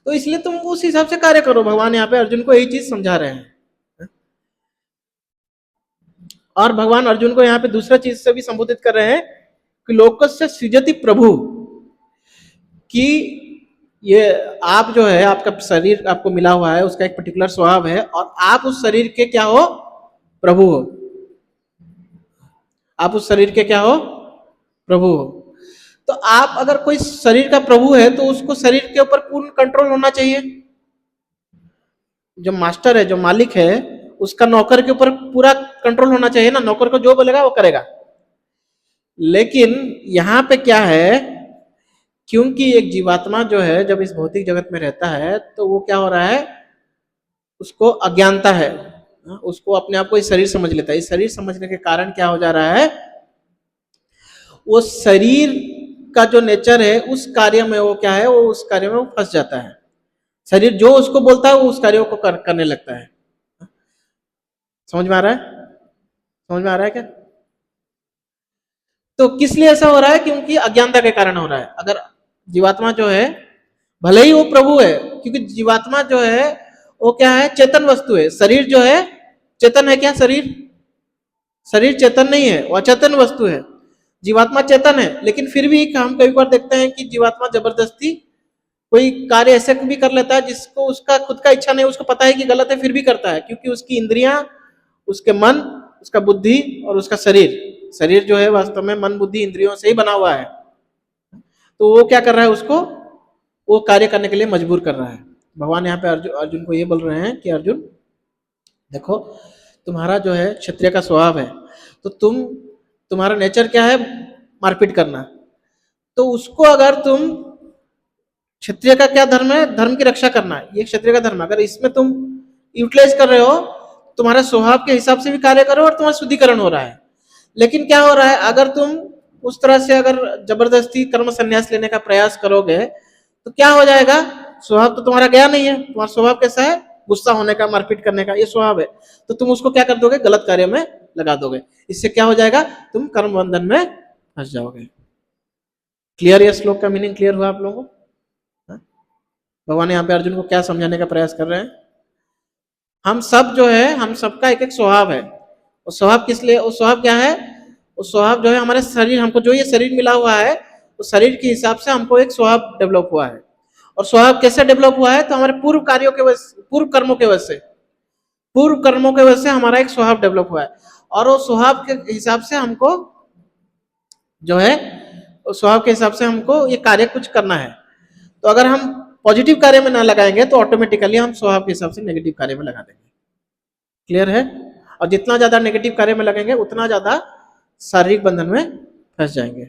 तो इसलिए तुम उस हिसाब से कार्य करो। भगवान यहाँ पे अर्जुन को यही चीज समझा रहे हैं। और भगवान अर्जुन को यहाँ पे दूसरा चीज से भी संबोधित कर रहे हैं कि लोकस्य सृजति प्रभु, कि ये आप जो है, आपका शरीर आपको मिला हुआ है, उसका एक पर्टिकुलर स्वभाव है, और आप उस शरीर के क्या हो, प्रभु हो। आप उस शरीर के क्या हो, प्रभु हो। तो आप अगर कोई शरीर का प्रभु है तो उसको शरीर के ऊपर पूर्ण कंट्रोल होना चाहिए। जो मास्टर है, जो मालिक है, उसका नौकर के ऊपर पूरा कंट्रोल होना चाहिए ना, नौकर को जो बोलेगा वो करेगा। लेकिन यहां पे क्या है, क्योंकि एक जीवात्मा जो है जब इस भौतिक जगत में रहता है तो वो क्या हो रहा है, उसको अज्ञानता है, उसको अपने आप को इस शरीर समझ लेता है। इस शरीर समझने के कारण क्या हो जा रहा है, वो शरीर का जो नेचर है उस कार्य में वो क्या है, वो उस कार्य में वो फंस जाता है। शरीर जो उसको बोलता है वो उस कार्य को करने लगता है। समझ में आ रहा है, समझ में आ रहा है क्या? तो किस लिए ऐसा हो रहा है, क्योंकि अज्ञानता के कारण हो रहा है। अगर जीवात्मा जो है, भले ही वो प्रभु है, क्योंकि जीवात्मा जो है वो क्या है, चेतन वस्तु है। शरीर जो है चेतन है क्या, शरीर शरीर चेतन नहीं है, वो अचेतन वस्तु है। जीवात्मा चेतन है, लेकिन फिर भी हम कई बार देखते हैं कि जीवात्मा जबरदस्ती कोई कार्य ऐसे भी कर लेता है जिसको उसका खुद का इच्छा नहीं, उसको पता है कि गलत है, फिर भी करता है, क्योंकि उसकी इंद्रियां, उसके मन, उसका बुद्धि और उसका शरीर, शरीर जो है वास्तव में मन बुद्धि इंद्रियों से ही बना हुआ है। तो वो क्या कर रहा है, उसको वो कार्य करने के लिए मजबूर कर रहा है। भगवान यहाँ पे अर्जुन को ये बोल रहे हैं कि अर्जुन देखो, तुम्हारा जो है क्षत्रिय का स्वभाव है, तो तुम्हारा नेचर क्या है, मारपीट करना। तो उसको अगर तुम, क्षत्रिय का क्या धर्म है, धर्म की रक्षा करना, ये क्षत्रिय का धर्म है। अगर इसमें तुम यूटिलाइज कर रहे हो, तुम्हारे स्वभाव के हिसाब से भी कार्य करो और तुम्हारा शुद्धिकरण हो रहा है। लेकिन क्या हो रहा है, अगर तुम उस तरह से अगर जबरदस्ती कर्म संन्यास लेने का प्रयास करोगे तो क्या हो जाएगा, स्वभाव तो तुम्हारा गया नहीं है। तुम्हारा स्वभाव कैसा है, गुस्सा होने का, मारपीट करने का, ये स्वभाव है। तो तुम उसको क्या कर दोगे, गलत कार्य में लगा दोगे। इससे क्या हो जाएगा, तुम कर्म बंधन में फंस जाओगे। क्लियर, ये श्लोक का मीनिंग क्लियर हुआ आप लोगों को? भगवान यहाँ पे अर्जुन को क्या समझाने का प्रयास कर रहे हैं, हम सब जो है, हम सबका एक एक स्वभाव है। और स्वभाव किस लिए, वो स्वभाव क्या है, वो स्वभाव जो है हमारे शरीर, हमको जो ये शरीर मिला हुआ है, उस शरीर के हिसाब से हमको एक स्वभाव डेवलप हुआ है। और स्वभाव कैसे डेवलप हुआ है, तो हमारे पूर्व कार्यों के वजह, पूर्व कर्मों के वजह से, पूर्व कर्मों के वजह से हमारा एक स्वभाव डेवलप हुआ है। और वो स्वभाव के हिसाब से हमको जो है, उस स्वभाव के हिसाब से हमको ये कार्य कुछ करना है। तो अगर हम पॉजिटिव कार्य में ना लगाएंगे तो ऑटोमेटिकली हम स्वभाव के हिसाब से नेगेटिव कार्य में लगा देंगे। क्लियर है? और जितना ज्यादा नेगेटिव कार्य में लगेंगे उतना ज्यादा शारीरिक बंधन में फंस जाएंगे।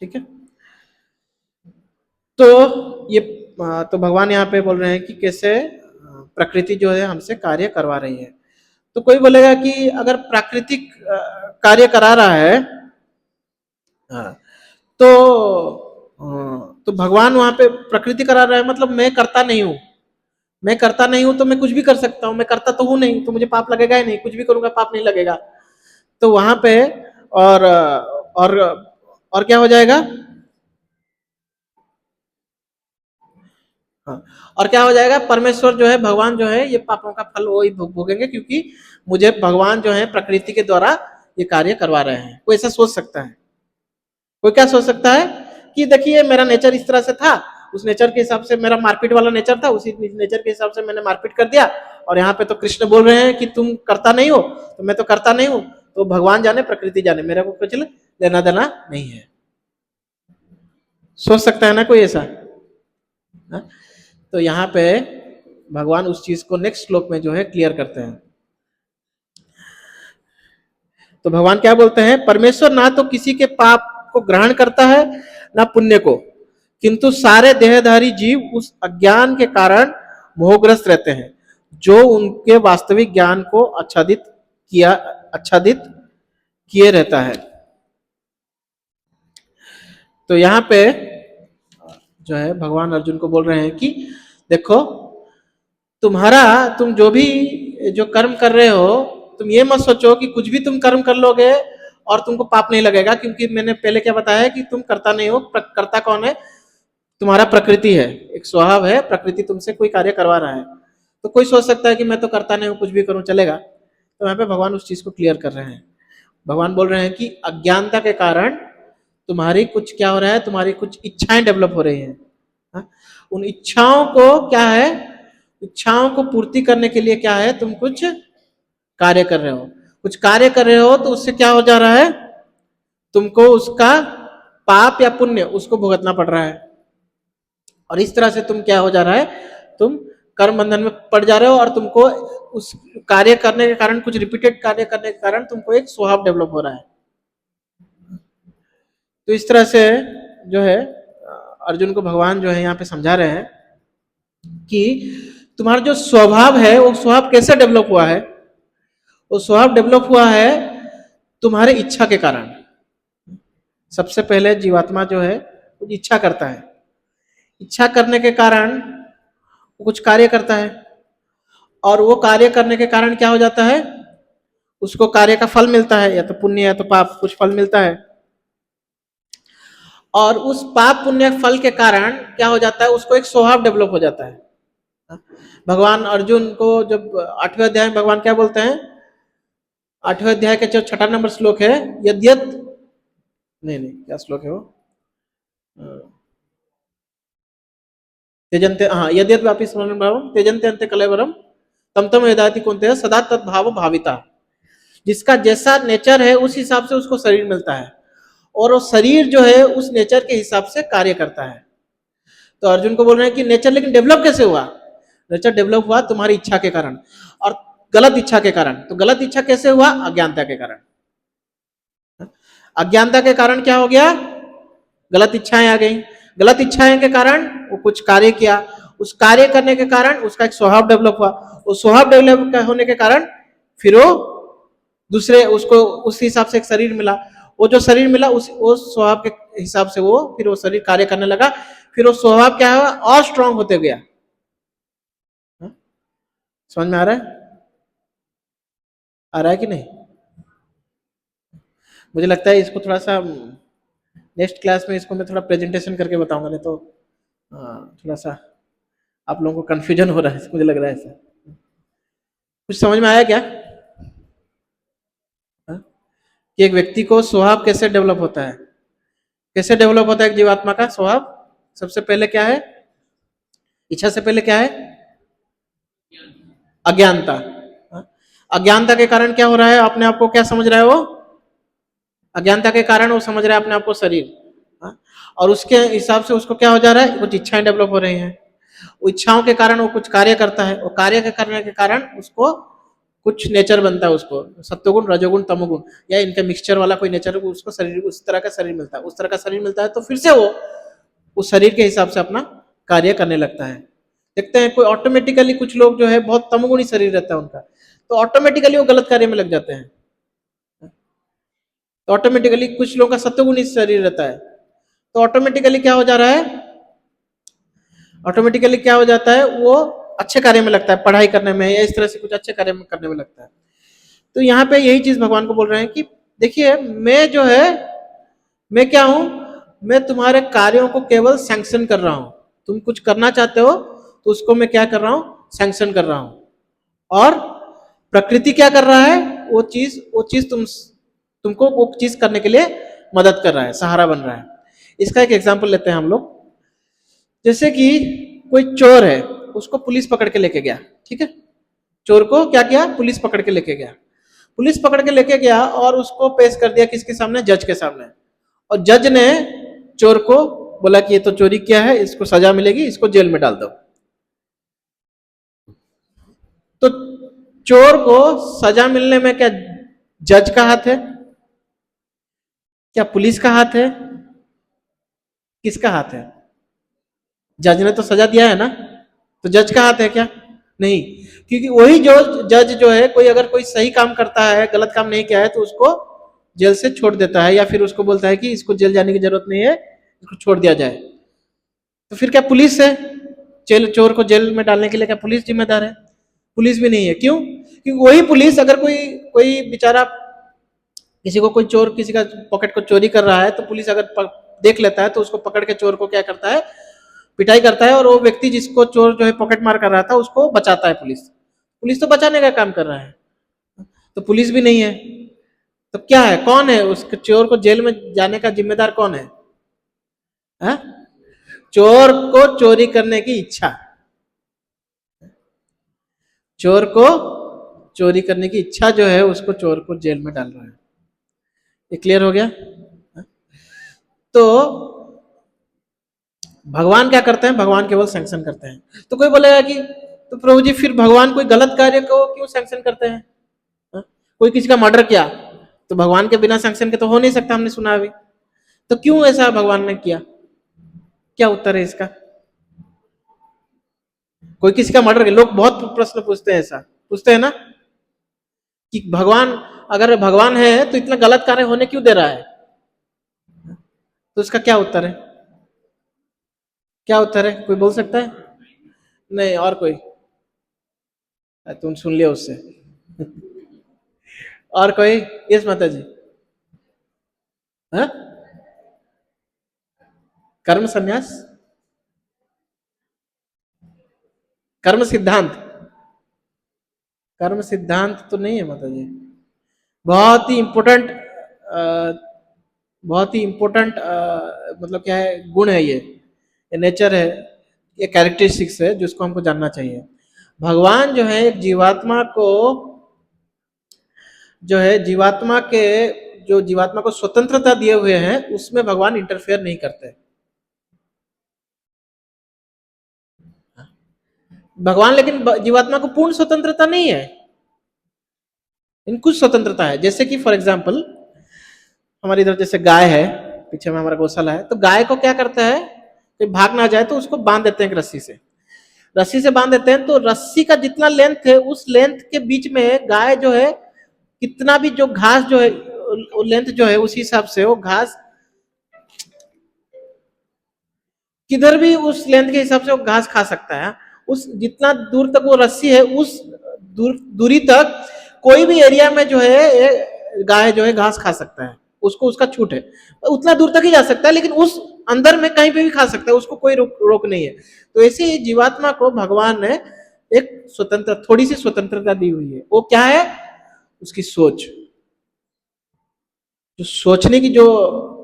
ठीक है? तो ये तो भगवान यहाँ पे बोल रहे हैं कि कैसे प्रकृति जो है हमसे कार्य करवा रही है। तो कोई बोलेगा कि अगर प्राकृतिक कार्य करा रहा है, तो भगवान वहां पे प्रकृति करा रहा है, मतलब मैं करता नहीं हूं, मैं करता नहीं हूं तो मैं कुछ भी कर सकता हूं, मैं करता तो हूं नहीं, तो मुझे पाप लगेगा ही नहीं, कुछ भी करूंगा पाप नहीं लगेगा। तो वहां पे और और क्या हो जाएगा, हाँ, और क्या हो जाएगा, परमेश्वर जो है, भगवान जो है, ये पापों का फल वो ही भोगेंगे, क्योंकि मुझे भगवान जो है प्रकृति के द्वारा ये कार्य करवा रहे हैं। कोई ऐसा सोच सकता है? कोई क्या सोच सकता है कि देखिए मेरा नेचर इस तरह से था, उस नेचर के हिसाब से, मेरा मारपीट वाला नेचर था, उसी नेचर के हिसाब से मैंने मारपीट कर दिया, और यहाँ पे तो कृष्ण बोल रहे हैं कि तुम करता नहीं हो, तो मैं तो करता नहीं हूं, तो भगवान जाने प्रकृति जाने, मेरे को कुछ लेना देना नहीं है। सोच सकता है ना कोई ऐसा? हा? तो यहाँ पे भगवान उस चीज को नेक्स्ट श्लोक में जो है क्लियर करते हैं। तो भगवान क्या बोलते हैं, परमेश्वर ना तो किसी के पाप को ग्रहण करता है ना पुण्य को, किंतु सारे देहधारी जीव उस अज्ञान के कारण मोहग्रस्त रहते हैं जो उनके वास्तविक ज्ञान को आच्छादित किए रहता है। तो यहाँ पे जो है भगवान अर्जुन को बोल रहे हैं कि देखो, तुम जो भी जो कर्म कर रहे हो, तुम ये मत सोचो कि कुछ भी तुम कर्म कर लोगे और तुमको पाप नहीं लगेगा, क्योंकि मैंने पहले क्या बताया कि तुम करता नहीं हो। करता कौन है? तुम्हारा प्रकृति है, एक स्वभाव है, प्रकृति तुमसे कोई कार्य करवा रहा है। तो कोई सोच सकता है कि मैं तो करता नहीं हूं, कुछ भी करूं चलेगा। तो यहाँ पे भगवान उस चीज को क्लियर कर रहे हैं। भगवान बोल रहे हैं कि अज्ञानता के कारण तुम्हारी कुछ क्या हो रहा है, तुम्हारी कुछ इच्छाएं डेवलप हो रही हैं। हाँ? उन इच्छाओं को क्या है, इच्छाओं को पूर्ति करने के लिए क्या है, तुम कुछ कार्य कर रहे हो। कुछ कार्य कर रहे हो तो उससे क्या हो जा रहा है, तुमको उसका पाप या पुण्य उसको भुगतना पड़ रहा है। और इस तरह से तुम क्या हो जा रहा है, तुम कर्म बंधन में पड़ जा रहे हो, और तुमको उस कार्य करने के कारण, कुछ रिपीटेड कार्य करने के कारण तुमको एक स्वभाव डेवलप हो रहा है। तो इस तरह से जो है अर्जुन को भगवान जो है यहाँ पे समझा रहे हैं कि तुम्हारा जो स्वभाव है वो स्वभाव कैसे डेवलप हुआ है। वो स्वभाव डेवलप हुआ है तुम्हारे इच्छा के कारण। सबसे पहले जीवात्मा जो है वो इच्छा करता है, इच्छा करने के कारण वो कुछ कार्य करता है, और वो कार्य करने के कारण क्या हो जाता है, उसको कार्य का फल मिलता है, या तो पुण्य या तो पाप, कुछ फल मिलता है। और उस पाप पुण्य फल के कारण क्या हो जाता है, उसको एक स्वभाव डेवलप हो जाता है। भगवान अर्जुन को जब 8वें अध्याय में भगवान क्या बोलते हैं, 8वें अध्याय के जो 6 नंबर श्लोक है, यद्यत नहीं क्या श्लोक है वो, त्यजन्ते, हाँ, यद्यत व्यापी स्मरण भावम त्यजन्ते अन्ते कलेवरम तम तम वेदाति कौन्तेय सदा तद्भाव भाविता। जिसका जैसा नेचर है उस हिसाब से उसको शरीर मिलता है, और वो शरीर जो है उस नेचर के हिसाब से कार्य करता है। तो अर्जुन को बोल रहे हैं कि नेचर लेकिन डेवलप कैसे हुआ? नेचर डेवलप हुआ तुम्हारी इच्छा के कारण, और गलत इच्छा के कारण। तो गलत इच्छा कैसे हुआ? अज्ञानता के कारण। अज्ञानता के कारण क्या हो गया, गलत इच्छाएं आ गई। गलत इच्छाएं के कारण वो कुछ कार्य किया, उस कार्य करने के कारण उसका एक स्वभाव डेवलप हुआ। उस स्वभाव डेवलप होने के कारण फिर वो दूसरे, उसको उस हिसाब से एक शरीर मिला। वो जो शरीर मिला उस स्वभाव के हिसाब से वो फिर वो शरीर कार्य करने लगा। फिर वो स्वभाव क्या हुआ, और स्ट्रांग होते गया। समझ में आ रहा है? आ रहा है कि नहीं? मुझे लगता है इसको थोड़ा सा नेक्स्ट क्लास में इसको मैं थोड़ा प्रेजेंटेशन करके बताऊंगा, नहीं तो थोड़ा सा आप लोगों को कंफ्यूजन हो रहा है, मुझे लग रहा है ऐसा। कुछ समझ में आया क्या? कि एक व्यक्ति को स्वभाव कैसे डेवलप होता है, कैसे डेवलप होता है एक जीवात्मा का स्वभाव? सबसे पहले क्या है, इच्छा से पहले क्या है, अज्ञानता। अज्ञानता के कारण क्या हो रहा है, अपने आप को क्या समझ रहा है वो? अज्ञानता के कारण वो समझ रहा है अपने आप को शरीर। और उसके हिसाब से उसको क्या हो जा रहा है, कुछ इच्छाएं डेवलप हो रही हैं। वो इच्छाओं के कारण वो कुछ कार्य करता है, वो कार्य के करने के कारण उसको कुछ नेचर बनता है, उसको सत्वगुण रजोगुण तमोगुण या इनका मिक्सचर वाला कोई नेचर, उसको शरीर, उस तरह का शरीर मिलता है। उस तरह का शरीर मिलता है तो फिर से वो उस शरीर के हिसाब से अपना कार्य करने लगता है। देखते हैं कोई ऑटोमेटिकली, कुछ लोग जो है बहुत तमोगुणी शरीर रहता है उनका, तो ऑटोमेटिकली वो गलत कार्य में लग जाते हैं। तो ऑटोमेटिकली कुछ लोगों का सत्वगुणी शरीर रहता है, तो ऑटोमेटिकली क्या हो जा रहा है, ऑटोमेटिकली क्या हो जाता है, वो अच्छे कार्य में लगता है, पढ़ाई करने में या इस तरह से कुछ अच्छे कार्य में करने में लगता है। तो यहाँ पे यही चीज भगवान को बोल रहे हैं कि देखिए, मैं जो है, मैं क्या हूं, मैं तुम्हारे कार्यों को केवल सैंक्शन कर रहा हूं। तुम कुछ करना चाहते हो तो उसको मैं क्या कर रहा हूं, सैंक्शन कर रहा हूं। और प्रकृति क्या कर रहा है, वो चीज तुमको वो चीज करने के लिए मदद कर रहा है, सहारा बन रहा है। इसका एक एग्जाम्पल लेते हैं हम लोग। जैसे कि कोई चोर है, उसको पुलिस पकड़ के लेके गया, ठीक है, चोर को क्या किया, पुलिस पकड़ के लेके गया। पुलिस पकड़ के लेके गया और उसको पेश कर दिया किसके सामने, जज के सामने। और जज ने चोर को बोला कि ये तो चोरी किया है, इसको सजा मिलेगी, इसको जेल में डाल दो। तो चोर को सजा मिलने में क्या जज का हाथ है? क्या पुलिस का हाथ है? किसका हाथ है? जज ने तो सजा दिया है ना, तो जज का हाथ है क्या? नहीं, क्योंकि वही जो जज जो है, कोई अगर कोई सही काम करता है, गलत काम नहीं किया है, तो उसको जेल से छोड़ देता है, या फिर उसको बोलता है कि इसको जेल जाने की जरूरत नहीं है, इसको छोड़ दिया जाए। तो फिर क्या पुलिस है जेल चोर को जेल में डालने के लिए? क्या पुलिस जिम्मेदार है? पुलिस भी नहीं है। क्यों? क्योंकि वही पुलिस अगर कोई कोई बेचारा किसी को कोई चोर किसी का पॉकेट को चोरी कर रहा है, तो पुलिस अगर देख लेता है तो उसको पकड़ के चोर को क्या करता है, पिटाई करता है, और वो व्यक्ति जिसको चोर जो है पॉकेट मार कर रहा था उसको बचाता है पुलिस। पुलिस तो बचाने का काम कर रहा है, तो पुलिस भी नहीं है। तो क्या है, कौन है उस चोर को जेल में जाने का जिम्मेदार? कौन है? हा? चोर को चोरी करने की इच्छा, चोर को चोरी करने की इच्छा जो है, उसको चोर को जेल में डाल रहा है। ये क्लियर हो गया? तो भगवान क्या करते हैं? भगवान केवल सैंक्शन करते हैं। तो कोई बोलेगा कि तो प्रभु जी फिर भगवान कोई गलत कार्य को क्यों सैंक्शन करते हैं? कोई किसी का मर्डर किया तो भगवान के बिना सैंक्शन के तो हो नहीं सकता, हमने सुना अभी। तो क्यों ऐसा भगवान ने किया? क्या उत्तर है इसका? कोई किसी का मर्डर किया, लोग बहुत प्रश्न पूछते हैं, ऐसा पूछते हैं ना कि भगवान, अगर भगवान है तो इतना गलत कार्य होने क्यों दे रहा है? तो इसका क्या उत्तर है? क्या उत्तर है, कोई बोल सकता है? नहीं, और कोई? तुम सुन लिया उससे। और कोई? यस माता जी। हाँ? कर्म संन्यास, कर्म सिद्धांत, कर्म सिद्धांत तो नहीं है माता जी। बहुत ही इंपॉर्टेंट, बहुत ही इंपॉर्टेंट, मतलब क्या है, गुण है ये नेचर है, ये कैरेक्टरिस्टिक्स है जिसको हमको जानना चाहिए। भगवान जो है एक जीवात्मा को, जो है जीवात्मा के, जो जीवात्मा को स्वतंत्रता दिए हुए हैं, उसमें भगवान इंटरफेयर नहीं करते। भगवान लेकिन जीवात्मा को पूर्ण स्वतंत्रता नहीं है, इन कुछ स्वतंत्रता है। जैसे कि फॉर एग्जाम्पल हमारी इधर जैसे गाय है, पीछे में हमारा गौशाला है, तो गाय को क्या करता है, कोई भाग ना जाए तो उसको बांध देते हैं रस्सी से, रस्सी से बांध देते हैं। तो रस्सी का जितना लेंथ है, उस लेंथ के बीच में गाय जो है, कितना भी जो घास जो है, लेंथ जो है, उस हिसाब से वो घास किधर भी उस लेंथ के हिसाब से वो घास खा सकता है। उस जितना दूर तक वो रस्सी है, उस दूरी तक कोई भी एरिया में जो है गाय जो है घास खा सकता है, उसको उसका छूट है, उतना दूर तक ही जा सकता है, लेकिन उस अंदर में कहीं पे भी खा सकता है, उसको कोई रोक नहीं है। तो ऐसे ही जीवात्मा को भगवान ने एक स्वतंत्र, थोड़ी सी स्वतंत्रता दी हुई है। वो क्या है? उसकी सोच, जो सोचने की जो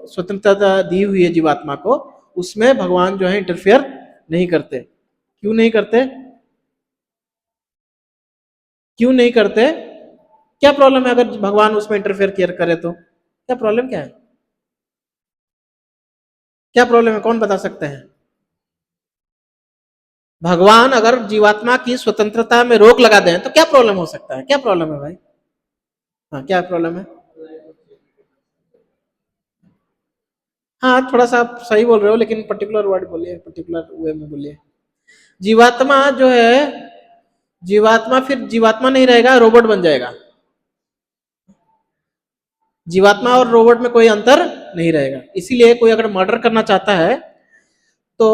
स्वतंत्रता दी हुई है जीवात्मा को, उसमें भगवान जो है इंटरफेयर नहीं करते। क्यों नहीं करते? क्यों नहीं करते? क्या प्रॉब्लम है अगर भगवान उसमें इंटरफेयर किया करे तो? क्या प्रॉब्लम क्या है? क्या प्रॉब्लम है, कौन बता सकते हैं? भगवान अगर जीवात्मा की स्वतंत्रता में रोक लगा दें तो क्या प्रॉब्लम हो सकता है? क्या प्रॉब्लम है भाई? हाँ, क्या प्रॉब्लम है? हाँ, थोड़ा सा आप सही बोल रहे हो, लेकिन पर्टिकुलर वर्ड बोलिए, पर्टिकुलर वे में बोलिए। जीवात्मा जो है, जीवात्मा फिर जीवात्मा नहीं रहेगा, रोबोट बन जाएगा। जीवात्मा और रोबोट में कोई अंतर नहीं रहेगा। इसीलिए कोई अगर मर्डर करना चाहता है तो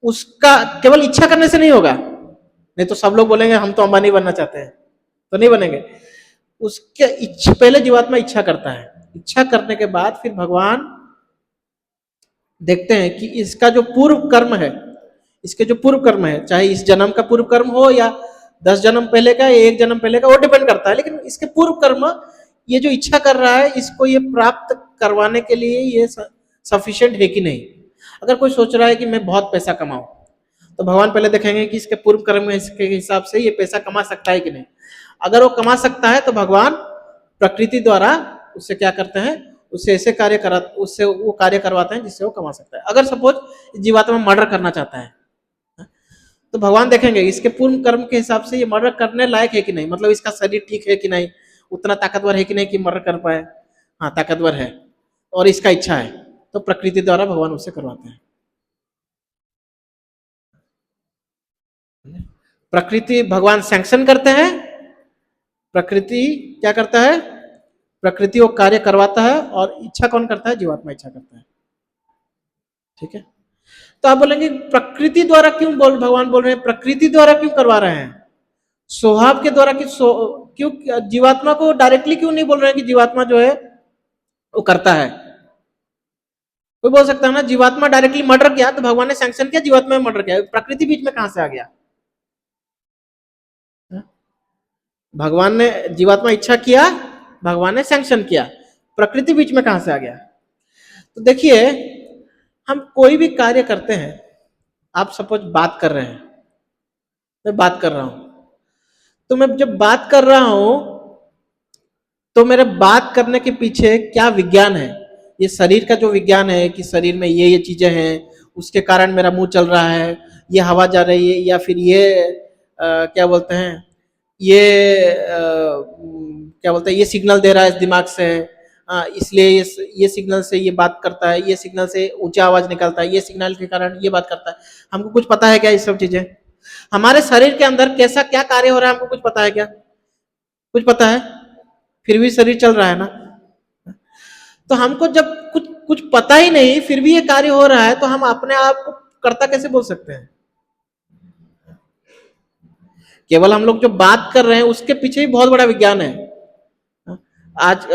उसका केवल इच्छा करने से नहीं होगा, नहीं तो सब लोग बोलेंगे हम तो अंबानी बनना चाहते हैं, तो नहीं बनेंगे। उसके इच्छा, पहले जीवात्मा इच्छा करता है, इच्छा करने के बाद फिर भगवान देखते हैं कि इसका जो पूर्व कर्म है, इसके जो पूर्व कर्म है, चाहे इस जन्म का पूर्व कर्म हो या 10 जन्म पहले का या 1 जन्म पहले का, वो डिपेंड करता है, लेकिन इसके पूर्व कर्म, ये जो इच्छा कर रहा है, इसको ये प्राप्त करवाने के लिए ये सफिशिएंट है कि नहीं। अगर कोई सोच रहा है कि मैं बहुत पैसा कमाऊं, तो भगवान पहले देखेंगे कि इसके पूर्व कर्म के हिसाब से ये पैसा कमा सकता है कि नहीं। अगर वो कमा सकता है तो भगवान प्रकृति द्वारा उससे क्या करते हैं, उससे ऐसे कार्य करा, उससे वो कार्य करवाते हैं जिससे वो कमा सकता है। अगर सपोज जीवात्मा मर्डर करना चाहता है, तो भगवान देखेंगे इसके पूर्व कर्म के हिसाब से ये मर्डर करने लायक है कि नहीं, मतलब इसका शरीर ठीक है कि नहीं, उतना ताकतवर है कि नहीं कि मर्डर कर पाए। हाँ, ताकतवर है। और इसका इच्छा है, तो प्रकृति द्वारा भगवान उससे करवाते हैं। प्रकृति भगवान सैंक्शन करते हैं, प्रकृति क्या करता है, प्रकृति वो कार्य करवाता है, और इच्छा कौन करता है, जीवात्मा इच्छा करता है। ठीक है, तो आप बोलेंगे प्रकृति द्वारा क्यों भगवान बोल रहे हैं, प्रकृति द्वारा क्यों करवा रहे हैं, स्वभाव के द्वारा क्यों जीवात्मा को डायरेक्टली क्यों नहीं बोल रहे हैं कि जीवात्मा जो है वो करता है। कोई बोल सकता है ना जीवात्मा डायरेक्टली मर्डर किया तो भगवान ने सैंक्शन किया, जीवात्मा में मर्डर किया, प्रकृति बीच में कहां से आ गया। भगवान ने जीवात्मा इच्छा किया, भगवान ने सैंक्शन किया, प्रकृति बीच में कहां से आ गया। तो देखिए हम कोई भी कार्य करते हैं, आप सपोज बात कर रहे हैं, मैं बात कर रहा हूं, तो मैं जब बात कर रहा हूं तो मेरे बात करने के पीछे क्या विज्ञान है, ये शरीर का जो विज्ञान है कि शरीर में ये चीजें हैं, उसके कारण मेरा मुंह चल रहा है, ये हवा जा रही है, या फिर ये क्या बोलते हैं, ये क्या बोलते हैं, ये सिग्नल दे रहा है इस दिमाग से, इसलिए ये सिग्नल से ये बात करता है, ये सिग्नल से ऊंचा आवाज निकलता है, ये सिग्नल के कारण ये बात करता है। हमको कुछ पता है क्या ये सब चीजें, हमारे शरीर के अंदर कैसा क्या कार्य हो रहा है हमको कुछ पता है क्या, कुछ पता है, फिर भी शरीर चल रहा है ना। तो हमको जब कुछ कुछ पता ही नहीं फिर भी ये कार्य हो रहा है, तो हम अपने आप को कर्ता कैसे बोल सकते हैं। केवल हम लोग जो बात कर रहे हैं उसके पीछे ही बहुत बड़ा विज्ञान है। आज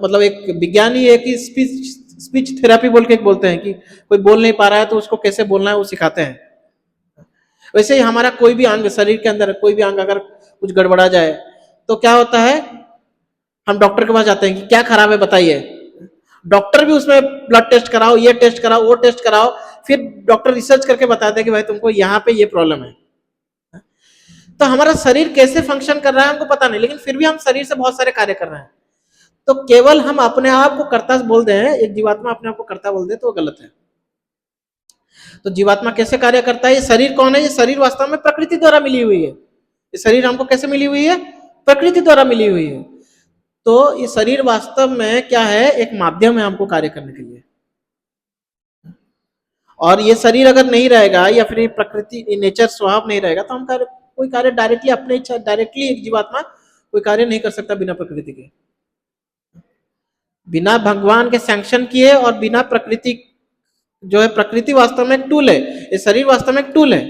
मतलब एक विज्ञान ही है कि स्पीच थेरेपी बोल के बोलते हैं कि कोई बोल नहीं पा रहा है तो उसको कैसे बोलना है वो सिखाते हैं। वैसे ही हमारा कोई भी अंग, शरीर के अंदर कोई भी अंग अगर कुछ गड़बड़ा जाए तो क्या होता है, हम डॉक्टर के पास जाते हैं कि क्या खराब है बताइए, डॉक्टर भी उसमें ब्लड टेस्ट कराओ, ये टेस्ट कराओ, वो टेस्ट कराओ, फिर डॉक्टर रिसर्च करके बताते हैं कि भाई तुमको यहाँ पे ये प्रॉब्लम है। तो हमारा शरीर कैसे फंक्शन कर रहा है हमको पता नहीं, लेकिन फिर भी हम शरीर से बहुत सारे कार्य कर रहे हैं। तो केवल हम अपने आप को कर्ता बोल दे, एक जीवात्मा अपने आप को कर्ता बोल दे तो वो गलत है। तो जीवात्मा कैसे कार्य करता है, ये शरीर कौन है, ये शरीर वास्तव में प्रकृति द्वारा मिली हुई है। ये शरीर हमको कैसे मिली हुई है, प्रकृति द्वारा मिली हुई है। तो ये शरीर वास्तव में क्या है, एक माध्यम है हमको कार्य करने के लिए। और ये शरीर अगर नहीं रहेगा या फिर प्रकृति नेचर स्वभाव नहीं रहेगा तो हम कोई कार्य डायरेक्टली अपने इच्छा, डायरेक्टली एक जीवात्मा कोई कार्य नहीं कर सकता बिना प्रकृति के, बिना भगवान के सैंक्शन किए, और बिना प्रकृति जो है, प्रकृति वास्तव में एक टूल है, ये शरीर वास्तव में एक टूल है।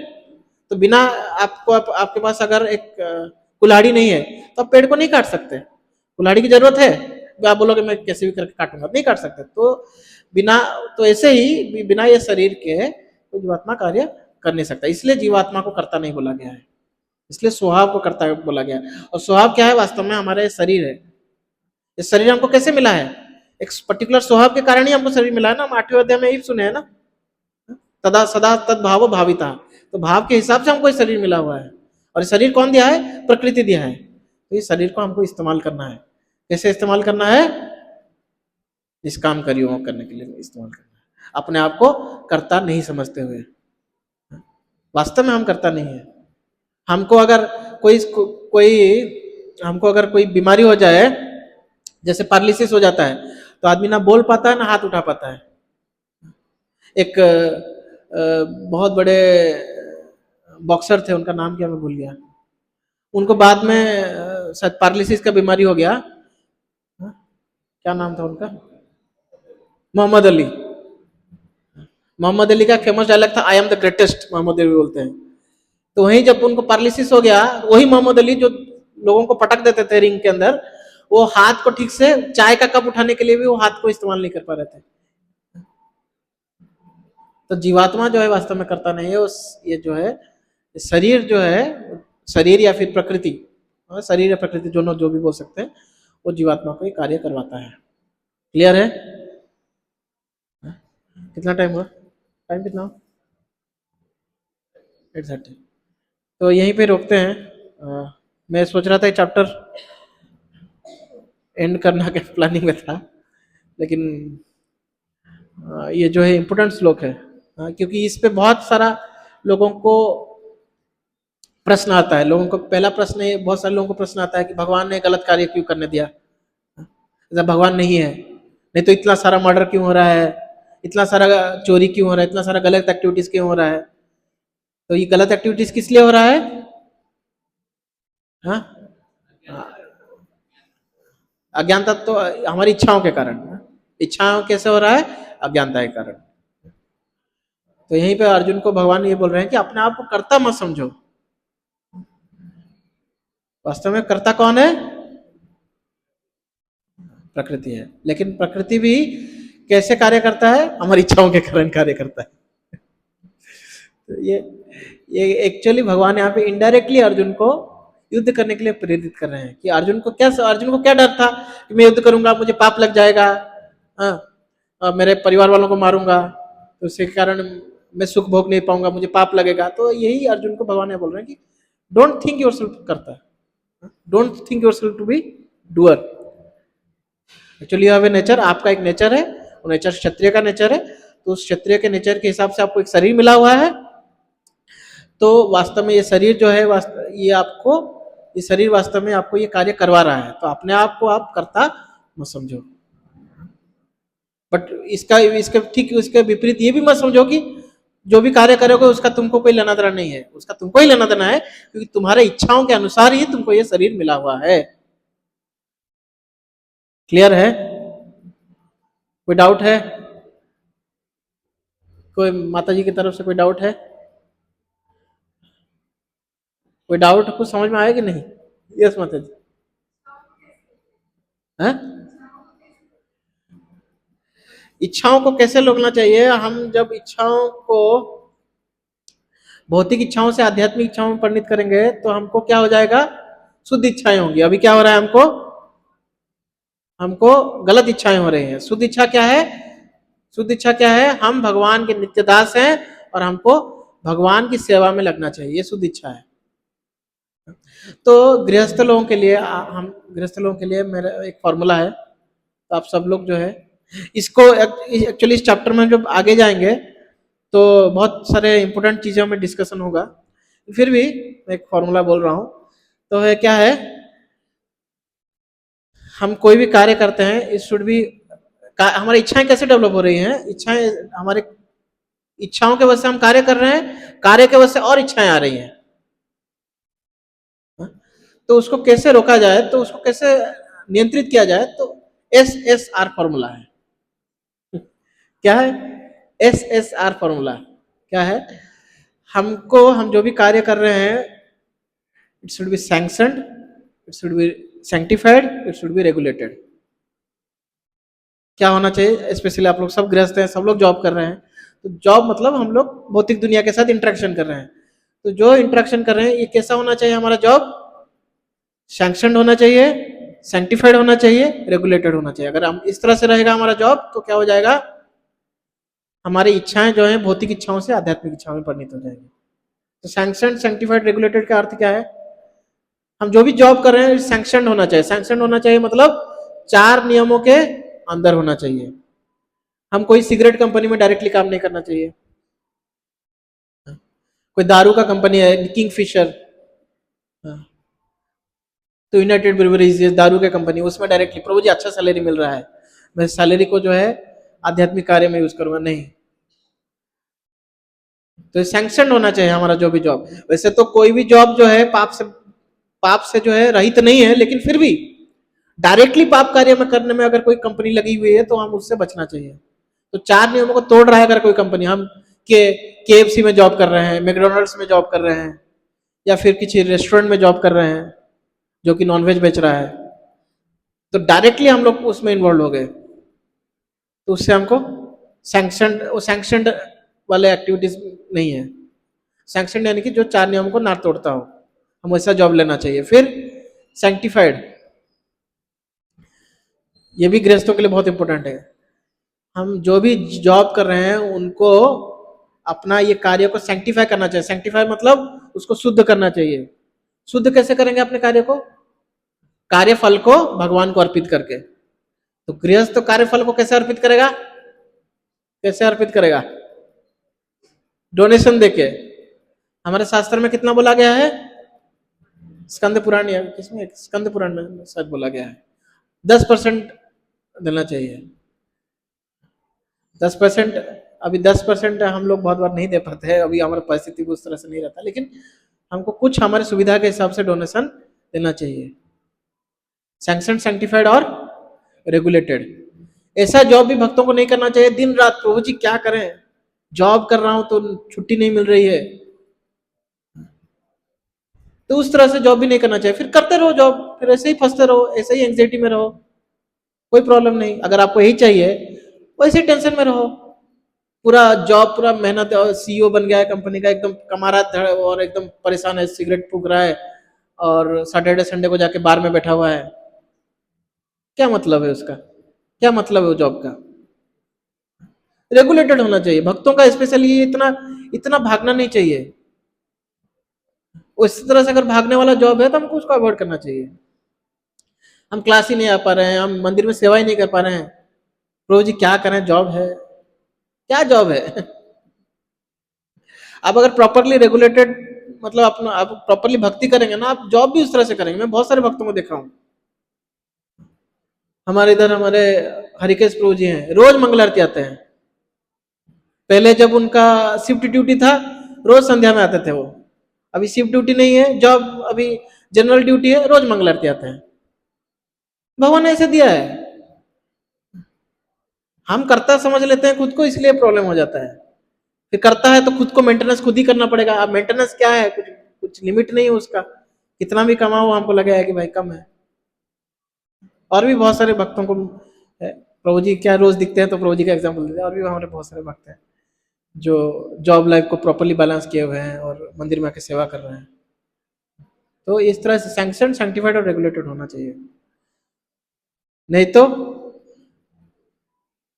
तो बिना आपके पास अगर एक कुल्हाड़ी नहीं है तो आप पेड़ को नहीं काट सकते, कुल्हाड़ी की जरूरत है, आप बोलोगे मैं कैसे भी करके काटूंगा, नहीं काट सकते। तो बिना, तो ऐसे ही बिना ये शरीर के तो जीवात्मा कार्य कर नहीं सकता, इसलिए जीवात्मा को कर्ता नहीं बोला गया है, इसलिए स्वभाव को कर्ता बोला गया है। और स्वभाव क्या है, वास्तव में हमारा शरीर है। ये शरीर हमको कैसे मिला है, एक पर्टिकुलर स्वभाव के कारण ही हमको शरीर मिला है ना। हम 8वें अध्याय में यही सुने हैं ना, तदा सदा तद भाव भाविता, तो भाव के हिसाब से हमको ये शरीर मिला हुआ है। और शरीर कौन दिया है, प्रकृति दिया है। तो इस शरीर को हमको इस्तेमाल करना है, कैसे इस्तेमाल करना है, इस काम कार्यों करने के लिए इस्तेमाल करना है, अपने आप को कर्ता नहीं समझते हुए। वास्तव में हम कर्ता नहीं है। हमको अगर हमको अगर कोई बीमारी हो जाए, जैसे पैरालिसिस हो जाता है, तो आदमी ना बोल पाता है ना हाथ उठा पाता है। एक बहुत बड़े बॉक्सर थे, उनका नाम क्या मैं भूल गया, उनको बाद में शायद पैरालिसिस का बीमारी हो गया, क्या नाम था उनका, मोहम्मद अली। मोहम्मद अली का फेमस डायलॉग था, I am the greatest, Muhammad Ali बोलते हैं। तो वहीं जब उनको पैरालिसिस हो गया, वही मोहम्मद अली जो लोगों को पटक देते थे रिंग के अंदर, वो हाथ को ठीक से चाय का कप उठाने के लिए भी वो हाथ को इस्तेमाल नहीं कर पा रहे थे। तो जीवात्मा जो है वास्तव में करता नहीं है, ये जो है शरीर जो है, शरीर या फिर प्रकृति, शरीर या प्रकृति दोनों जो भी बोल सकते हैं, वो जीवात्मा को कार्य करवाता है। क्लियर है? कितना टाइम हुआ, टाइम कितना, 8:30। तो यहीं पे रोकते हैं। मैं सोच रहा था चैप्टर एंड करना के प्लानिंग में था, लेकिन ये जो है इम्पोर्टेंट श्लोक है, क्योंकि इस पे बहुत सारा लोगों को प्रश्न आता है। लोगों को पहला प्रश्न, बहुत सारे लोगों को प्रश्न आता है कि भगवान ने गलत कार्य क्यों करने दिया, जब भगवान नहीं है नहीं तो इतना सारा मर्डर क्यों हो रहा है, इतना सारा चोरी क्यों हो रहा है, इतना सारा गलत एक्टिविटीज क्यों हो रहा है? तो ये गलत एक्टिविटीज किस लिए हो रहा है? हाँ, अज्ञानता तो हमारी इच्छाओं के कारण। इच्छाओं कैसे हो रहा है? अज्ञानता के कारण। तो यहीं पे अर्जुन को भगवान ये बोल रहे हैं कि अपने आप को कर्ता मत समझो। वास्तव में कर्ता कौन है? प्रकृति है। लेकिन प्रकृति भी कैसे कार्य करता है? हमारी इच्छाओं के कारण कार्य करता है। तो ये एक्चुअली भगवान यहाँ पे इनडायरेक्टली अर्जुन को युद्ध करने के लिए प्रेरित कर रहे हैं कि अर्जुन को क्या डर था कि मैं युद्ध करूंगा मुझे पाप लग जाएगा, मेरे परिवार वालों को मारूंगा तो उसके कारण मैं सुख भोग नहीं पाऊंगा, मुझे पाप लगेगा। तो यही अर्जुन को भगवान बोल रहे हैं कि डोंट थिंक योरसेल्फ करता, don't think yourself to be doer. Actually you have a nature, आपका एक नेचर है, वो नेचर क्षत्रिय का नेचर है। तो उस क्षत्रिय के नेचर के हिसाब से आपको एक शरीर मिला हुआ है। तो वास्तव में ये शरीर जो है ये शरीर वास्तव में आपको ये कार्य करवा रहा है। तो अपने आप को आप करता मत समझो। बट इसका ठीक इसके विपरीत ये भी मत समझो कि जो भी कार्य करोगे उसका तुमको कोई लेना देना नहीं है। उसका तुमको ही लेना देना है क्योंकि तुम्हारे इच्छाओं के अनुसार ही तुमको ये शरीर मिला हुआ है। क्लियर है? कोई डाउट है? कोई माता जी की तरफ से कोई डाउट है? कोई डाउट कुछ समझ में आया कि नहीं? यस माता जी। है? इच्छाओं को कैसे रोकना चाहिए? हम जब इच्छाओं को भौतिक इच्छाओं से आध्यात्मिक इच्छाओं में परिणित करेंगे तो हमको क्या हो जाएगा? शुद्ध इच्छाएं होंगी। अभी क्या हो रहा है? हमको गलत इच्छाएं हो रही हैं। शुद्ध इच्छा क्या है? शुद्ध इच्छा क्या है? हम भगवान के नित्य दास हैं और हमको भगवान की सेवा में लगना चाहिए, ये शुद्ध इच्छा है। तो गृहस्थ लोगों के लिए मेरा एक फॉर्मूला है। तो आप सब लोग जो है इसको एक्चुअली इस चैप्टर में जब आगे जाएंगे तो बहुत सारे इंपॉर्टेंट चीजों में डिस्कशन होगा। फिर भी मैं एक फॉर्मूला बोल रहा हूं। तो है क्या है? हम कोई भी कार्य करते हैं इस शुड बी, हमारी इच्छाएं कैसे डेवलप हो रही हैं? इच्छाएं हमारे इच्छाओं के वजह से हम कार्य कर रहे हैं, कार्य के वजह से और इच्छाएं आ रही हैं। तो उसको कैसे रोका जाए, तो उसको कैसे नियंत्रित किया जाए? तो SSR फॉर्मूला है। क्या है SSR फॉर्मूला? क्या है? हम जो भी कार्य कर रहे हैं it should be sanctioned, it should be sanctified, it should be regulated. क्या होना चाहिए? स्पेशली आप लोग सब गृहस्थ हैं, सब लोग जॉब कर रहे हैं। तो जॉब मतलब हम लोग भौतिक दुनिया के साथ इंटरेक्शन कर रहे हैं। तो जो इंटरेक्शन कर रहे हैं ये कैसा होना चाहिए? हमारा जॉब सैंक्शनड होना चाहिए, सैंक्टिफाइड होना चाहिए, रेगुलेटेड होना चाहिए। अगर हम इस तरह से रहेगा हमारा जॉब तो क्या हो जाएगा? हमारी इच्छाएं जो है भौतिक इच्छाओं से आध्यात्मिक इच्छाओं में परिणित हो जाएगी। तो सैंक्शनड, सैंक्टिफाइड, रेगुलेटेड का अर्थ क्या है? हम जो भी जॉब कर रहे हैं सैंक्शनड होना चाहिए। सैंक्शनड होना चाहिए मतलब 4 नियमों के अंदर होना चाहिए। हम कोई सिगरेट कंपनी में डायरेक्टली काम नहीं करना चाहिए। कोई दारू का कंपनी है किंग फिशर, तो यूनाइटेड ब्रूवरीज दारू के कंपनी, उसमें डायरेक्टली प्रभु जी अच्छा सैलरी मिल रहा है, मैं सैलरी को जो है आध्यात्मिक कार्य में यूज करूंगा, नहीं। तो सैंक्शन होना चाहिए हमारा जो भी जॉब। वैसे तो कोई भी जॉब जो है पाप से जो है रहित नहीं है, लेकिन फिर भी डायरेक्टली पाप कार्य में करने में अगर कोई कंपनी लगी हुई है तो हम उससे बचना चाहिए। तो 4 नियमों को तोड़ रहा है अगर कोई कंपनी, हम KFC में जॉब कर रहे हैं, मैकडोनल्ड्स में जॉब कर रहे हैं, या फिर किसी रेस्टोरेंट में जॉब कर रहे हैं जो कि नॉनवेज बेच रहा है, तो डायरेक्टली हम लोग उसमें इन्वॉल्व हो गए, तो उससे हमको सैंक्शनड वाले एक्टिविटीज नहीं है। सैंक्शनड यानी कि जो 4 नियमों को ना तोड़ता हो, हम वैसा जॉब लेना चाहिए। फिर सैंक्टिफाइड, ये भी गृहस्थों के लिए बहुत इंपॉर्टेंट है। हम जो भी जॉब कर रहे हैं उनको अपना ये कार्य को सैंक्टिफाई करना चाहिए। सैंक्टिफाई मतलब उसको शुद्ध करना चाहिए। शुद्ध कैसे करेंगे अपने कार्य को? कार्यफल को भगवान को अर्पित करके। तो गृहस्थ तो कार्यफल को कैसे अर्पित करेगा? कैसे अर्पित करेगा? डोनेशन देके। हमारे शास्त्र में कितना बोला गया है? स्कंद पुराण या किसमें, स्कंद पुराण में शायद बोला गया है 10% देना चाहिए। 10%, अभी 10% हम लोग बहुत बार नहीं दे पाते हैं, अभी हमारा परिस्थिति उस तरह से नहीं रहता, लेकिन हमको कुछ हमारे सुविधा के हिसाब से डोनेशन देना चाहिए। सैंक्शन, सैंक्टिफाइड और रेगुलेटेड। ऐसा जॉब भी भक्तों को नहीं करना चाहिए दिन रात प्रभु जी क्या करें, जॉब कर रहा हूं तो छुट्टी नहीं मिल रही है, तो उस तरह से जॉब भी नहीं करना चाहिए। फिर करते रहो जॉब, फिर ऐसे ही फंसते रहो, ऐसे ही एंग्जाइटी में रहो, कोई प्रॉब्लम नहीं। अगर आपको यही चाहिए वैसे ही टेंशन में रहो, पूरा जॉब, पूरा मेहनत, और सीईओ बन गया है कंपनी का, एकदम कमा रहा है और एकदम परेशान है, सिगरेट फूक रहा है और सैटरडे संडे को जाके बार में बैठा हुआ है, क्या मतलब है उसका, क्या मतलब है वो जॉब का। रेगुलेटेड होना चाहिए भक्तों का, स्पेशली इतना इतना भागना नहीं चाहिए। उस तरह से अगर भागने वाला जॉब है तो हमको उसको अवॉइड करना चाहिए। हम क्लास ही नहीं आ पा रहे हैं, हम मंदिर में सेवा ही नहीं कर पा रहे हैं, प्रभु जी क्या करें, जॉब है, क्या जॉब है। आप अगर प्रॉपरली रेगुलेटेड, मतलब अपना आप प्रॉपरली भक्ति करेंगे ना, आप जॉब भी उस तरह से करेंगे। मैं बहुत सारे भक्तों को देखा हूँ, हमारे इधर हमारे हरिकेश प्रभु जी हैं, रोज मंगल आरती आते हैं। पहले जब उनका शिफ्ट ड्यूटी था, रोज संध्या में आते थे वो। अभी शिफ्ट ड्यूटी नहीं है, जॉब अभी जनरल ड्यूटी है, रोज मंगल आरती आते हैं। भगवान ने ऐसे दिया है, हम कर्ता समझ लेते हैं खुद को, इसलिए प्रॉब्लम हो जाता है। फिर करता है तो खुद को मेंटेनेंस खुद ही करना पड़ेगा। अब मेंटेनेंस क्या है, कुछ कुछ लिमिट नहीं है उसका, कितना भी कमाओ हमको लगेगा कि भाई कम है। और भी बहुत सारे भक्तों को प्रभु जी क्या रोज दिखते हैं, तो प्रभु जी का एग्जाम्पल देते हैं। और भी हमारे बहुत सारे भक्त हैं जो जॉब लाइफ को प्रॉपरली बैलेंस किए हुए हैं और मंदिर में आके सेवा कर रहे हैं। तो इस तरह से सैंक्शन, सैंक्टिफाइड और रेगुलेटेड होना चाहिए, नहीं तो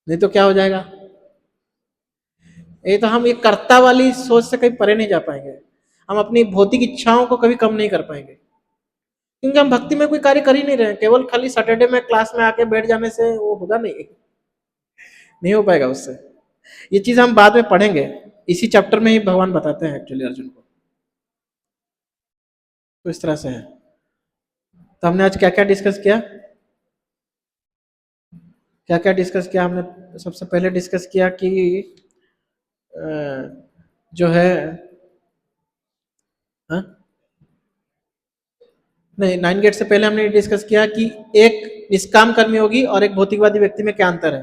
नहीं तो क्या हो जाएगा, ये तो हम ये कर्ता वाली सोच से कहीं परे नहीं जा पाएंगे, हम अपनी भौतिक इच्छाओं को कभी कम नहीं कर पाएंगे, क्योंकि हम भक्ति में कोई कार्य कर ही नहीं रहे हैं। केवल खाली सैटरडे में क्लास में आके बैठ जाने से वो होगा नहीं, नहीं हो पाएगा उससे। ये चीज हम बाद में पढ़ेंगे, इसी चैप्टर में ही भगवान बताते हैं एक्चुअली अर्जुन को। तो इस तरह से है। तो हमने आज क्या क्या डिस्कस किया, क्या क्या डिस्कस किया हमने। सबसे पहले डिस्कस किया कि जो है, हाँ? नहीं, 9 गेट से पहले हमने डिस्कस किया कि एक निष्काम कर्मी योगी और एक भौतिकवादी व्यक्ति में क्या अंतर है।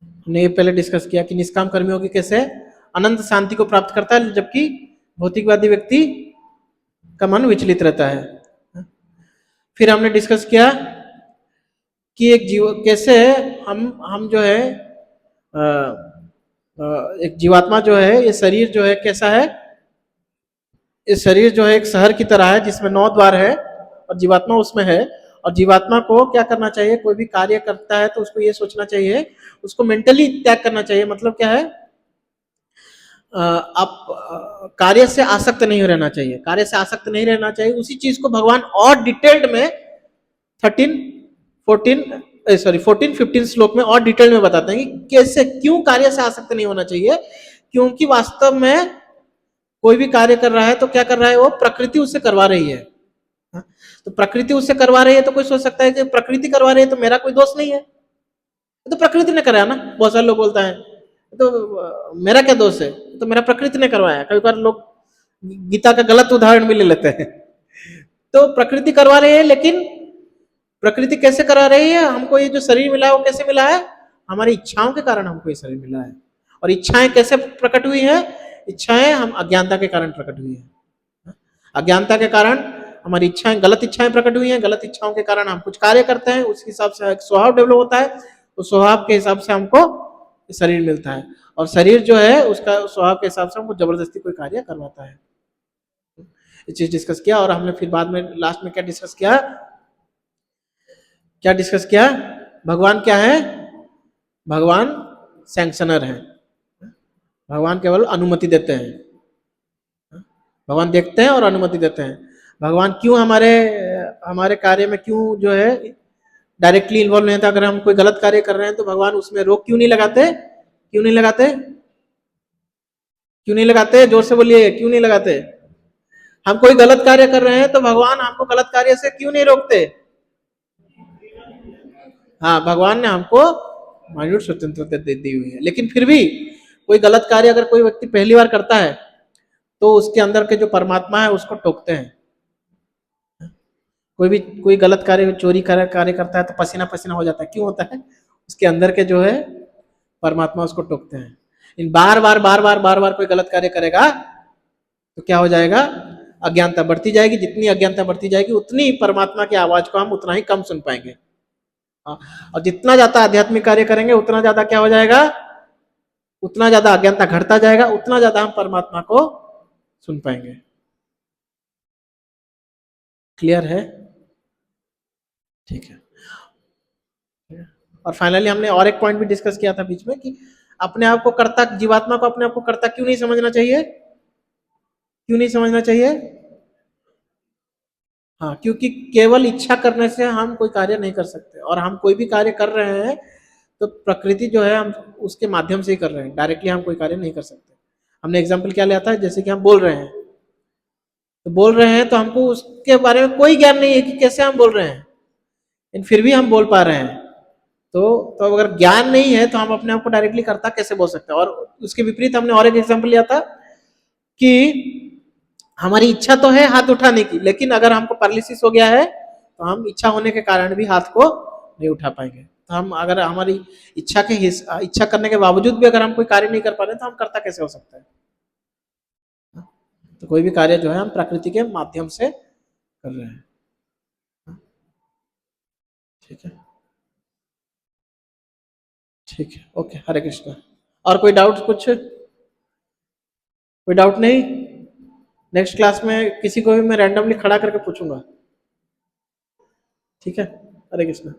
हमने ये पहले डिस्कस किया कि निष्काम कर्मी योगी कैसे अनंत शांति को प्राप्त करता है, जबकि भौतिकवादी व्यक्ति का मन विचलित रहता है। फिर हमने डिस्कस किया कि एक जीव कैसे हम जो है एक जीवात्मा जो है, ये शरीर जो है कैसा है, ये शरीर जो है एक शहर की तरह है जिसमें 9 द्वार है और जीवात्मा उसमें है। और जीवात्मा को क्या करना चाहिए, कोई भी कार्य करता है तो उसको ये सोचना चाहिए, उसको मेंटली त्याग करना चाहिए। मतलब क्या है, आप कार्य से आसक्त नहीं रहना चाहिए, कार्य से आसक्त नहीं रहना चाहिए। उसी चीज को भगवान और डिटेल्ड में 14 15 श्लोक में और डिटेल में बताते हैं कि कैसे, क्यों कार्य से आसक्त नहीं होना चाहिए। क्योंकि वास्तव में कोई भी कार्य कर रहा है तो क्या कर रहा है, वो प्रकृति उससे करवा रही है। तो प्रकृति उससे करवा रही है, तो कोई सोच सकता है कि प्रकृति करवा रही है तो मेरा कोई दोष नहीं है, तो प्रकृति ने कराया ना। बहुत सारे लोग बोलता है तो मेरा क्या दोष है, तो मेरा प्रकृति ने करवाया। कई बार लोग गीता का गलत उदाहरण भी ले लेते हैं। तो प्रकृति करवा रही है, लेकिन प्रकृति कैसे करा रही है, हमको ये जो शरीर मिला है वो कैसे मिला है, हमारी इच्छाओं के कारण हमको ये शरीर मिला है। और इच्छाएं कैसे प्रकट हुई है, इच्छाएं हम अज्ञानता के कारण प्रकट हुई है। अज्ञानता के कारण हमारी इच्छाएं, गलत इच्छाएं प्रकट हुई हैं। गलत इच्छाओं के कारण हम कुछ कार्य करते हैं, उस हिसाब से एक स्वभाव डेवलप होता है, उस स्वभाव के हिसाब से हमको शरीर मिलता है। और शरीर जो है उसका स्वभाव के हिसाब से हमको जबरदस्ती कोई कार्य करवाता है। ये चीज डिस्कस किया। और हमने फिर बाद में लास्ट में क्या डिस्कस किया, क्या डिस्कस किया, भगवान क्या है, भगवान सैंक्शनर है। भगवान केवल अनुमति देते हैं, भगवान देखते हैं और अनुमति देते हैं। भगवान क्यों हमारे हमारे कार्य में क्यों जो है डायरेक्टली इन्वॉल्व नहीं था। अगर हम कोई गलत कार्य कर रहे हैं तो भगवान उसमें रोक क्यों नहीं लगाते, क्यों नहीं लगाते, क्यों नहीं लगाते, जोर से बोलिए, क्यों नहीं लगाते। हम कोई गलत कार्य कर रहे हैं तो भगवान हमको गलत कार्य से क्यों नहीं रोकते। हाँ, भगवान ने हमको माइन्यूट स्वतंत्रता दे दी हुई है, लेकिन फिर भी कोई गलत कार्य अगर कोई व्यक्ति पहली बार करता है तो उसके अंदर के जो परमात्मा है उसको टोकते हैं। कोई गलत कार्य, चोरी कार्य करता है तो पसीना पसीना हो जाता है, क्यों होता है? उसके अंदर के जो है परमात्मा उसको टोकते हैं। इन बार बार कोई गलत कार्य करेगा तो क्या हो जाएगा? अज्ञानता बढ़ती जाएगी। जितनी अज्ञानता बढ़ती जाएगी उतनी परमात्मा की आवाज को हम उतना ही कम सुन पाएंगे। हाँ, और जितना ज्यादा आध्यात्मिक कार्य करेंगे उतना ज्यादा क्या हो जाएगा? उतना ज्यादा अज्ञानता घटता जाएगा, उतना ज्यादा हम परमात्मा को सुन पाएंगे। क्लियर है? ठीक है। और फाइनली हमने और एक पॉइंट भी डिस्कस किया था बीच में कि अपने आप को कर्ता, जीवात्मा को अपने आप को कर्ता क्यों नहीं समझना चाहिए? क्यों नहीं समझना चाहिए? हाँ, क्योंकि केवल इच्छा करने से हम कोई कार्य नहीं कर सकते, और हम कोई भी कार्य कर रहे हैं तो प्रकृति जो है हम उसके माध्यम से ही कर रहे हैं, डायरेक्टली हम कोई कार्य नहीं कर सकते। हमने एग्जाम्पल क्या लिया था, जैसे कि हम बोल रहे हैं, तो बोल रहे हैं तो हमको उसके बारे में कोई ज्ञान नहीं है कि कैसे हम बोल रहे हैं, लेकिन फिर भी हम बोल पा रहे हैं। तो अगर ज्ञान नहीं है तो हम अपने आप को डायरेक्टली कर्ता कैसे बोल सकते हैं? और उसके विपरीत हमने और एक एग्जाम्पल लिया था कि हमारी इच्छा तो है हाथ उठाने की, लेकिन अगर हमको पैरालिसिस हो गया है तो हम इच्छा होने के कारण भी हाथ को नहीं उठा पाएंगे। तो हम अगर हमारी इच्छा करने के बावजूद भी अगर हम कोई कार्य नहीं कर पा रहे तो हम कर्ता कैसे हो सकता है? तो कोई भी कार्य जो है हम प्रकृति के माध्यम से कर रहे हैं। ठीक है, ठीक है, ओके, हरे कृष्णा। और कोई डाउट, कोई डाउट नहीं? नेक्स्ट क्लास में किसी को भी मैं रैंडमली खड़ा करके पूछूंगा। ठीक है, हरे कृष्णा।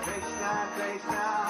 Krishna Krishna